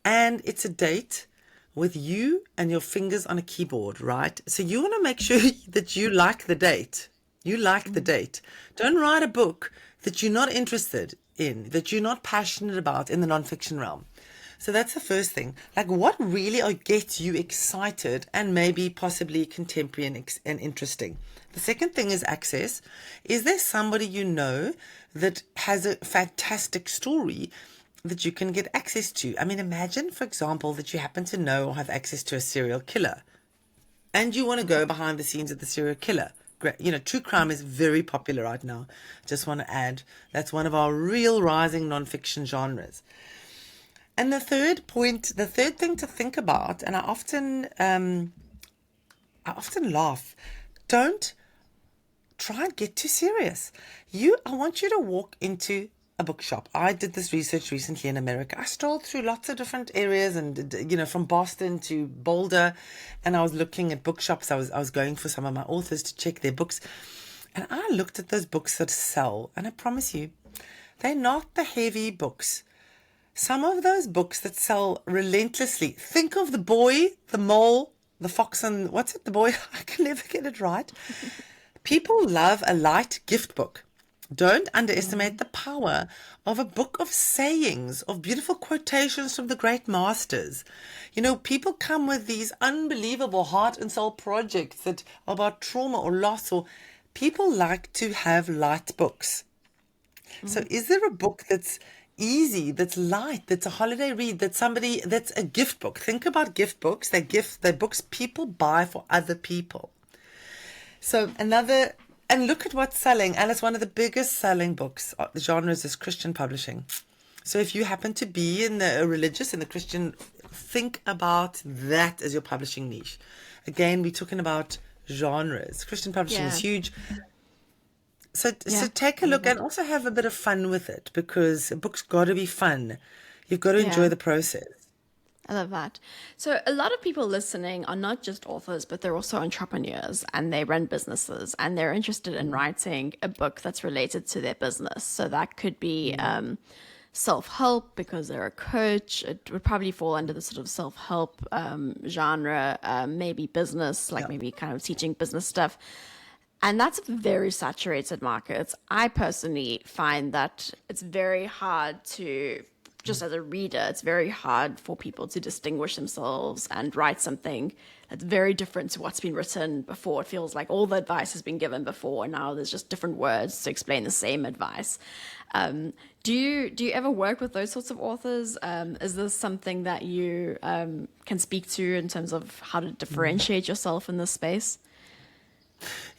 S1: and it's a date with you and your fingers on a keyboard, right? So you want to make sure that you like the date. You like the date. Don't write a book that you're not interested in, that you're not passionate about in the nonfiction realm. So that's the first thing. Like, what really gets you excited and maybe possibly contemporary and interesting? The second thing is access. Is there somebody you know that has a fantastic story that you can get access to? I mean, imagine, for example, that you happen to know or have access to a serial killer and you want to go behind the scenes of the serial killer. Great. You know, true crime is very popular right now. Just want to add, that's one of our real rising nonfiction genres. And the third thing to think about, and I often laugh, don't try and get too serious. I want you to walk into a bookshop. I did this research recently in America. I strolled through lots of different areas and, from Boston to Boulder, and I was looking at bookshops. I was going for some of my authors to check their books, and I looked at those books that sell, and I promise you, they're not the heavy books. Some of those books that sell relentlessly. Think of The Boy, The Mole, The Fox, and what's it? The Boy? I can never get it right. People love a light gift book. Don't underestimate the power of a book of sayings, of beautiful quotations from the great masters. People come with these unbelievable heart and soul projects that are about trauma or loss, or people like to have light books. So is there a book that's easy, that's light, that's a holiday read, that's a gift book? Think about gift books. They're books people buy for other people. So and look at what's selling. And it's one of the biggest selling books. The genres is Christian publishing. So if you happen to be in the religious and the Christian, think about that as your publishing niche. Again, we're talking about genres. Christian publishing is huge. So take a look and also have a bit of fun with it, because a book's got to be fun. You've got to enjoy the process.
S2: I love that. So a lot of people listening are not just authors, but they're also entrepreneurs, and they run businesses, and they're interested in writing a book that's related to their business. So that could be self-help, because they're a coach. It would probably fall under the sort of self-help genre, maybe business, maybe kind of teaching business stuff. And that's a very saturated market. I personally find that it's very hard to, just as a reader, it's very hard for people to distinguish themselves and write something that's very different to what's been written before. It feels like all the advice has been given before, and now there's just different words to explain the same advice. Do you ever work with those sorts of authors? Is this something that you can speak to in terms of how to differentiate yourself in this space?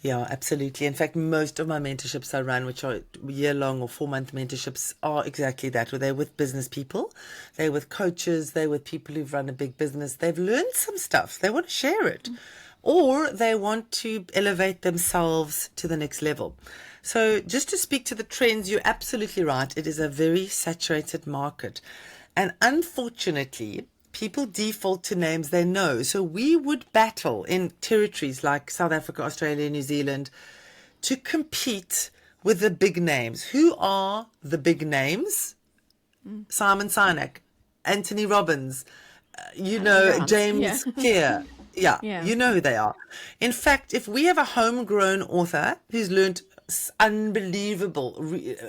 S1: Yeah, absolutely. In fact, most of my mentorships I run, which are year-long or 4-month mentorships, are exactly that, where they're with business people, they're with coaches, they're with people who've run a big business. They've learned some stuff. They want to share it, or they want to elevate themselves to the next level. So just to speak to the trends, you're absolutely right. It is a very saturated market. And unfortunately, people default to names they know. So we would battle in territories like South Africa, Australia, New Zealand to compete with the big names. Who are the big names? Simon Sinek, Anthony Robbins, James Clear. You know who they are. In fact, if we have a homegrown author who's learned unbelievable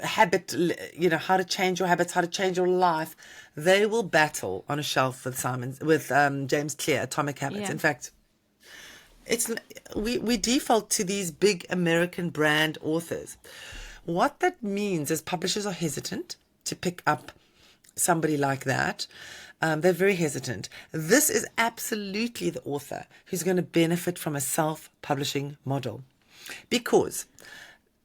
S1: habit, how to change your habits, how to change your life, they will battle on a shelf with James Clear, Atomic Habits. In fact, we default to these big American brand authors. What that means is publishers are hesitant to pick up somebody like that. They're very hesitant. This is absolutely the author who's going to benefit from a self-publishing model, because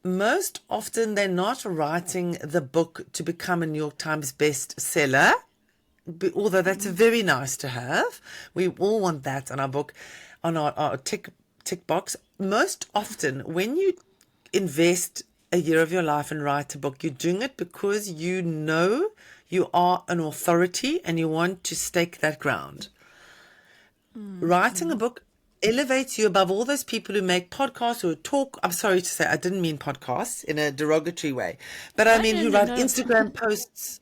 S1: most often they're not writing the book to become a New York Times bestseller, although that's very nice to have. We all want that on our book, on our tick box. Most often when you invest a year of your life and write a book, you're doing it because you know you are an authority and you want to stake that ground. Writing a book elevates you above all those people who make podcasts or talk. I'm sorry to say, I didn't mean podcasts in a derogatory way, but I mean who write Instagram posts.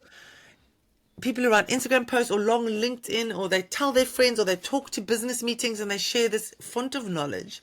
S1: people who write Instagram posts or long LinkedIn, or they tell their friends, or they talk to business meetings and they share this font of knowledge.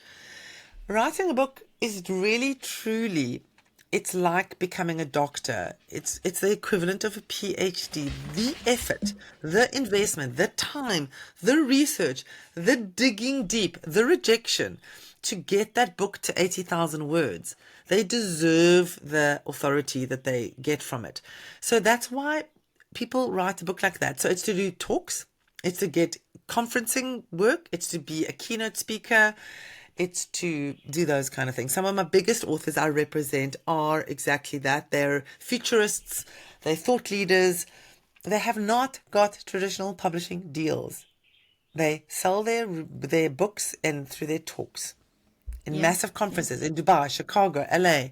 S1: Writing a book is really, truly, it's like becoming a doctor. It's the equivalent of a PhD. The effort, the investment, the time, the research, the digging deep, the rejection to get that book to 80,000 words. They deserve the authority that they get from it. So that's why people write a book like that. So it's to do talks, it's to get conferencing work, it's to be a keynote speaker, it's to do those kind of things. Some of my biggest authors I represent are exactly that. They're futurists, they're thought leaders. They have not got traditional publishing deals. They sell their books and through their talks in massive conferences in Dubai, Chicago, LA.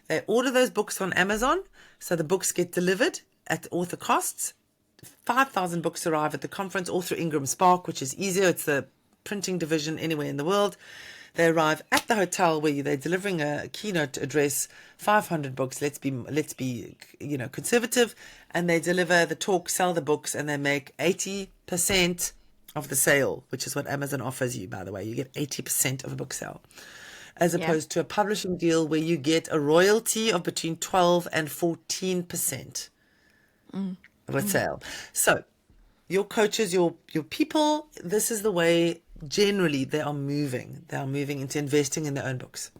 S1: They order those books on Amazon, so the books get delivered at author costs. 5,000 books arrive at the conference, all through Ingram Spark, which is easier. It's the printing division anywhere in the world. They arrive at the hotel where they're delivering a keynote address, 500 books. Let's be conservative, and they deliver the talk, sell the books, and they make 80% of the sale, which is what Amazon offers you, by the way. You get 80% of a book sale, as opposed to a publishing deal where you get a royalty of between 12 and 14% of a sale. So your coaches, your people, this is the way generally they are moving. They are moving into investing in their own books.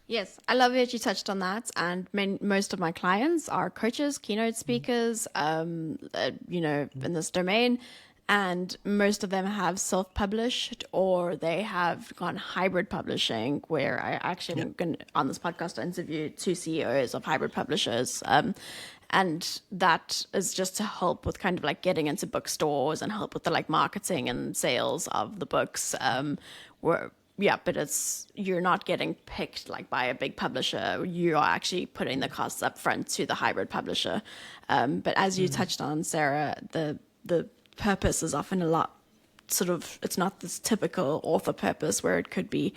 S2: Yes, I love that you touched on that. And most of my clients are coaches, keynote speakers, in this domain. And most of them have self-published, or they have gone hybrid publishing, where I actually am going to, on this podcast, interview 2 CEOs of hybrid publishers. And that is just to help with kind of like getting into bookstores and help with the like marketing and sales of the books. But you're not getting picked like by a big publisher. You are actually putting the costs up front to the hybrid publisher. But as you touched on, Sarah, the purpose is often a lot it's not this typical author purpose where it could be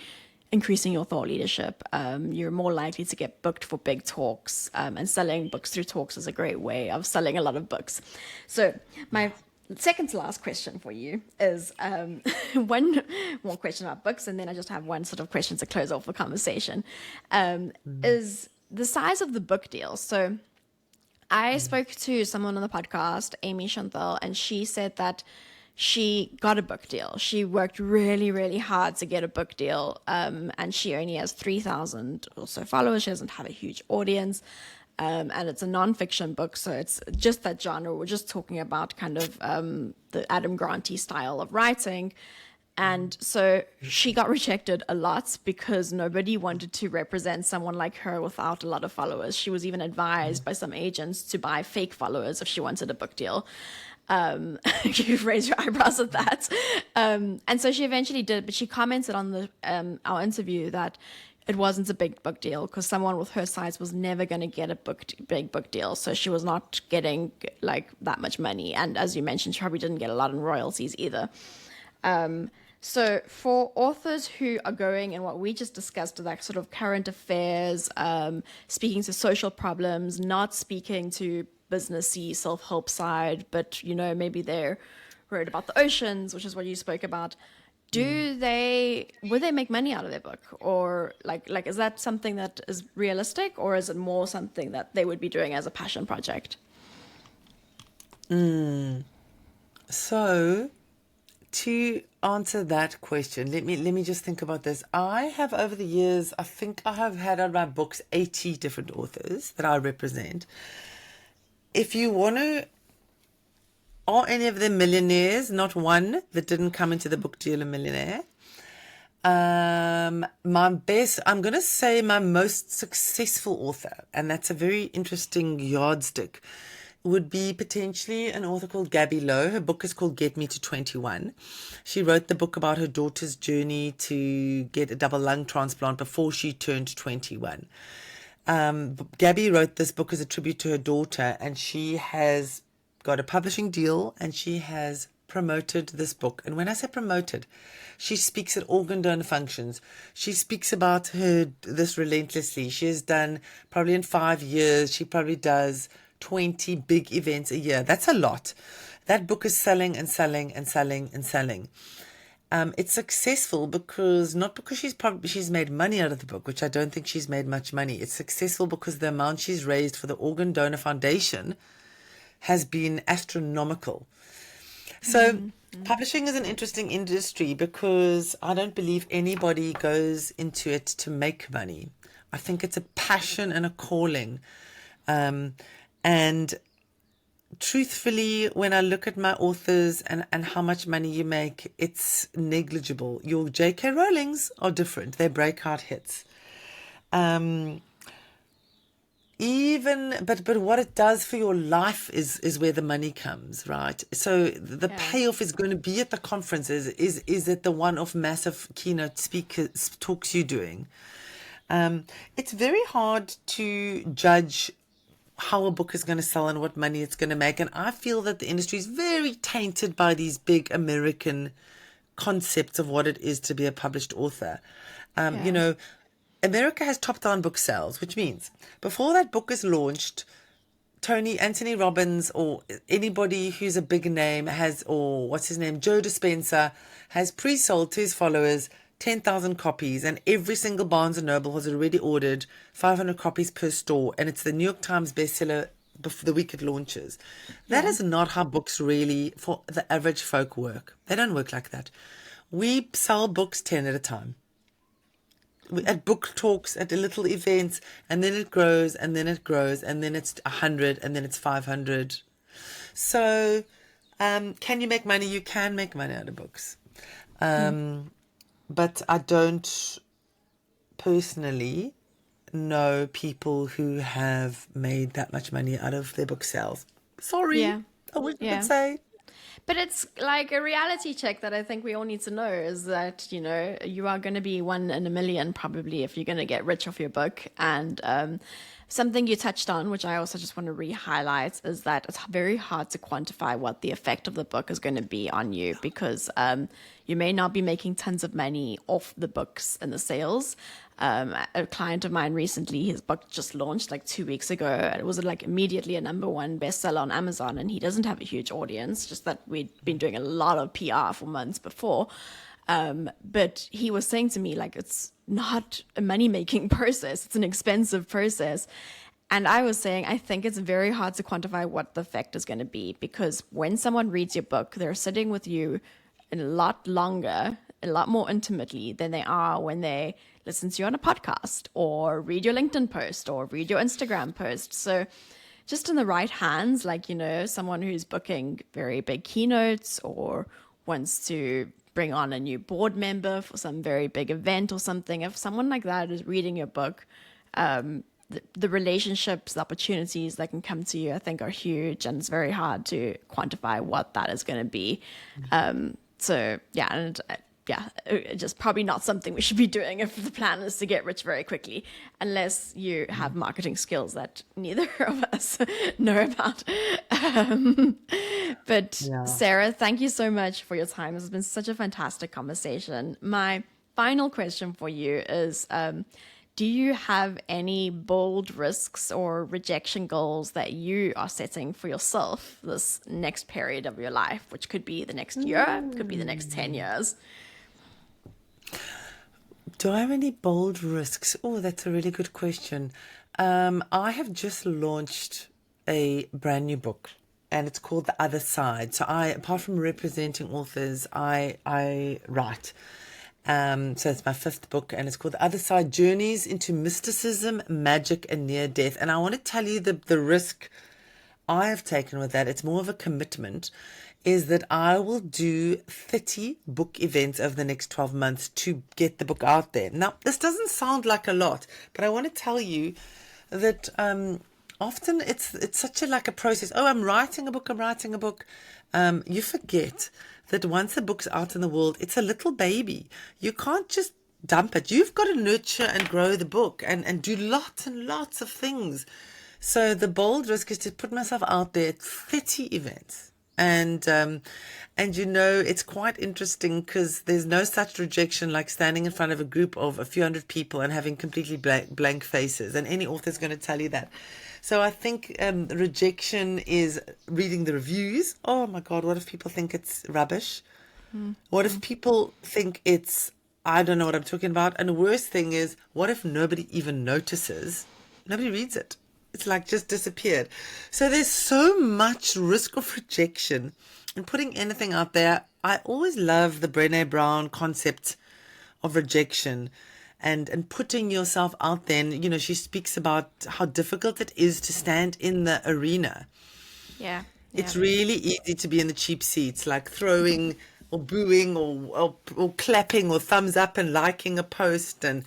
S2: increasing your thought leadership. You're more likely to get booked for big talks, and selling books through talks is a great way of selling a lot of books. So my second to last question for you is one more question about books, and then I just have one sort of question to close off the conversation, is the size of the book deal. So I spoke to someone on the podcast, Amy Chantal, and she said that she got a book deal. She worked really, really hard to get a book deal, and she only has 3,000 or so followers. She doesn't have a huge audience, and it's a nonfiction book, so it's just that genre. We're just talking about kind of the Adam Grant-y style of writing. And so she got rejected a lot because nobody wanted to represent someone like her without a lot of followers. She was even advised by some agents to buy fake followers if she wanted a book deal. You've raised your eyebrows at that. And so she eventually did, but she commented on our interview that it wasn't a big book deal because someone with her size was never going to get a big book deal. So she was not getting like that much money. And as you mentioned, she probably didn't get a lot in royalties either. So for authors who are going in what we just discussed, like sort of current affairs, speaking to social problems, not speaking to businessy self-help side, but, maybe they're worried about the oceans, which is what you spoke about. Would they make money out of their book? Or like, is that something that is realistic, or is it more something that they would be doing as a passion project?
S1: So to answer that question, let me just think about this. I have, over the years, I think I have had on my books 80 different authors that I represent. If you want to, are any of them millionaires? Not one that didn't come into the book deal a millionaire. I'm going to say my most successful author, and that's a very interesting yardstick, would be potentially an author called Gabby Lowe. Her book is called Get Me to 21. She wrote the book about her daughter's journey to get a double lung transplant before she turned 21. Gabby wrote this book as a tribute to her daughter, and she has got a publishing deal, and she has promoted this book. And when I say promoted, she speaks at organ donor functions. She speaks about this relentlessly. She has done, probably in 5 years, she probably does 20 big events a year. That's a lot. That book is selling and selling and selling and selling. It's successful because not because she's made money out of the book, which I don't think she's made much money. It's successful because the amount she's raised for the Organ Donor Foundation has been astronomical. So publishing is an interesting industry because I don't believe anybody goes into it to make money. I think it's a passion and a calling. And truthfully, when I look at my authors and how much money you make, it's negligible. Your J.K. Rowlings are different. They're breakout hits. But what it does for your life is where the money comes, right? So the payoff is going to be at the conferences, is at the one-off massive keynote speakers talks you're doing. It's very hard to judge how a book is going to sell and what money it's going to make. And I feel that the industry is very tainted by these big American concepts of what it is to be a published author. You know, America has top-down book sales, which means before that book is launched, Anthony Robbins or anybody who's a big name Joe Dispenza has pre-sold to his followers 10,000 copies, and every single Barnes & Noble has already ordered 500 copies per store, and it's the New York Times bestseller before the week it launches. That is not how books really, for the average folk, work. They don't work like that. We sell books 10 at a time. At book talks, at little events, and then it grows, and then it grows, and then it's 100, and then it's 500. So, can you make money? You can make money out of books. But I don't personally know people who have made that much money out of their book sales. Sorry, I wish I could say.
S2: But it's like a reality check that I think we all need to know is that, you know, you are going to be one in a million probably if you're going to get rich off your book. And something you touched on, which I also just want to re-highlight, is that it's very hard to quantify what the effect of the book is going to be on you because you may not be making tons of money off the books and the sales. A client of mine recently, his book just launched like 2 weeks ago. It was like immediately a #1 bestseller on Amazon, and he doesn't have a huge audience, just that we'd been doing a lot of PR for months before. But he was saying to me, like, it's not a money-making process. It's an expensive process. And I was saying, I think it's very hard to quantify what the effect is going to be because when someone reads your book, they're sitting with you a lot longer, a lot more intimately than they are when they listen to you on a podcast or read your LinkedIn post or read your Instagram post. So just in the right hands, like, you know, someone who's booking very big keynotes or wants to bring on a new board member for some very big event or something, if someone like that is reading your book, the relationships, the opportunities that can come to you, I think are huge, and it's very hard to quantify what that is going to be. Just probably not something we should be doing if the plan is to get rich very quickly, unless you have marketing skills that neither of us know about. Sarah, thank you so much for your time. This has been such a fantastic conversation. My final question for you is, do you have any bold risks or rejection goals that you are setting for yourself this next period of your life, which could be the next year, could be the next 10 years?
S1: Do I have any bold risks? Oh, that's a really good question. I have just launched a brand new book, and it's called The Other Side. So apart from representing authors, I write. So it's my 5th book, and it's called The Other Side: Journeys into Mysticism, Magic, and Near Death. And I want to tell you the risk I have taken with that. It's more of a commitment, is that I will do 30 book events over the next 12 months to get the book out there. Now, this doesn't sound like a lot, but I want to tell you that often it's such a process. Oh, I'm writing a book. You forget that once the book's out in the world, it's a little baby. You can't just dump it. You've got to nurture and grow the book and do lots and lots of things. So the bold risk is to put myself out there at 30 events. And you know, it's quite interesting because there's no such rejection like standing in front of a group of a few hundred people and having completely blank faces. And any author is going to tell you that. So I think rejection is reading the reviews. Oh my God, what if people think it's rubbish? What if people think it's, I don't know what I'm talking about? And the worst thing is, what if nobody even notices? Nobody reads it. It's like just disappeared. So there's so much risk of rejection and putting anything out there. I always love the Brené Brown concept of rejection and putting yourself out there. And, you know, she speaks about how difficult it is to stand in the arena.
S2: Yeah.
S1: It's really easy to be in the cheap seats, like throwing or booing or clapping or thumbs up and liking a post. And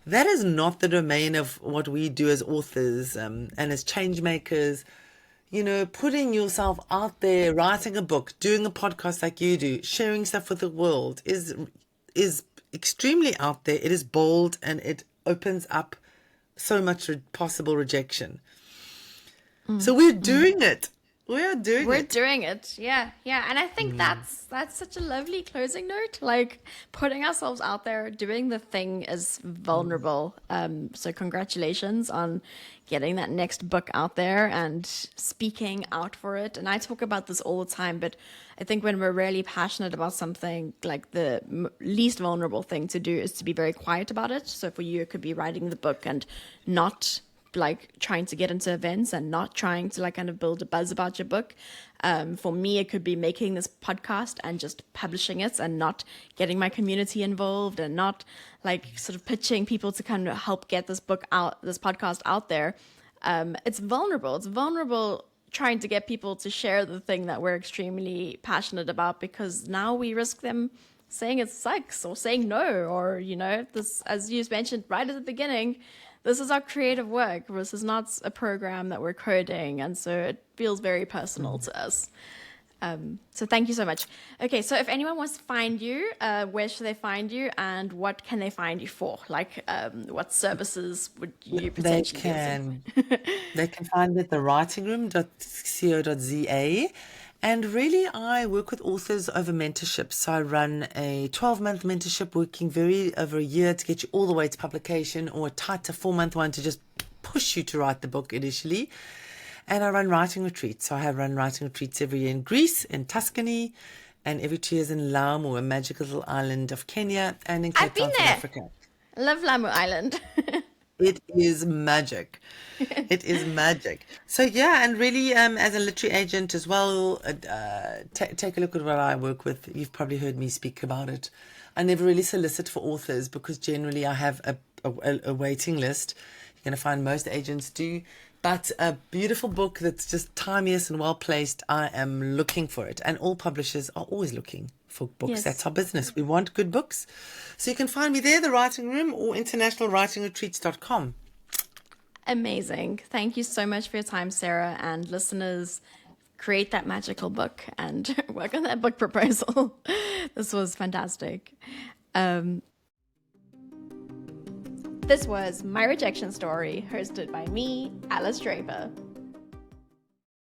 S1: that is not the domain of what we do as authors and as change makers. You know, putting yourself out there, writing a book, doing a podcast like you do, sharing stuff with the world is extremely out there. It is bold and it opens up so much possible rejection. So we're doing it. We're doing
S2: it. Yeah. And I think that's such a lovely closing note. Like putting ourselves out there, doing the thing is vulnerable. So congratulations on getting that next book out there and speaking out for it. And I talk about this all the time, but I think when we're really passionate about something, like the least vulnerable thing to do is to be very quiet about it. So for you, it could be writing the book and not like trying to get into events and not trying to like kind of build a buzz about your book. For me, it could be making this podcast and just publishing it and not getting my community involved and not like sort of pitching people to kind of help get this book out, this podcast out there. It's vulnerable. It's vulnerable trying to get people to share the thing that we're extremely passionate about, because now we risk them saying it sucks or saying no, or, you know, this, as you mentioned right at the beginning, this is our creative work. This is not a program that we're coding. And so it feels very personal to us. So thank you so much. Okay, so if anyone wants to find you, where should they find you and what can they find you for? Like what services would you potentially
S1: They can find me at thewritingroom.co.za. And really, I work with authors over mentorship. So I run a 12-month mentorship working over a year to get you all the way to publication, or a tighter 4-month one to just push you to write the book initially. And I run writing retreats. So I have run writing retreats every year in Greece, in Tuscany, and every 2 years in Lamu, a magical little island of Kenya, and in Cape Town, South Africa.
S2: I love Lamu Island.
S1: It is magic. It is magic. So yeah, and really, as a literary agent as well, take a look at what I work with. You've probably heard me speak about it. I never really solicit for authors because generally I have a waiting list. You're going to find most agents do. But a beautiful book that's just timeless and well placed, I am looking for it. And all publishers are always looking for books. Yes. That's our business. We want good books. So you can find me there, The Writing Room, or internationalwritingretreats.com.
S2: Amazing. Thank you so much for your time, Sarah. And listeners, create that magical book and work on that book proposal. This was fantastic. This was My Rejection Story, hosted by me, Alice Draper.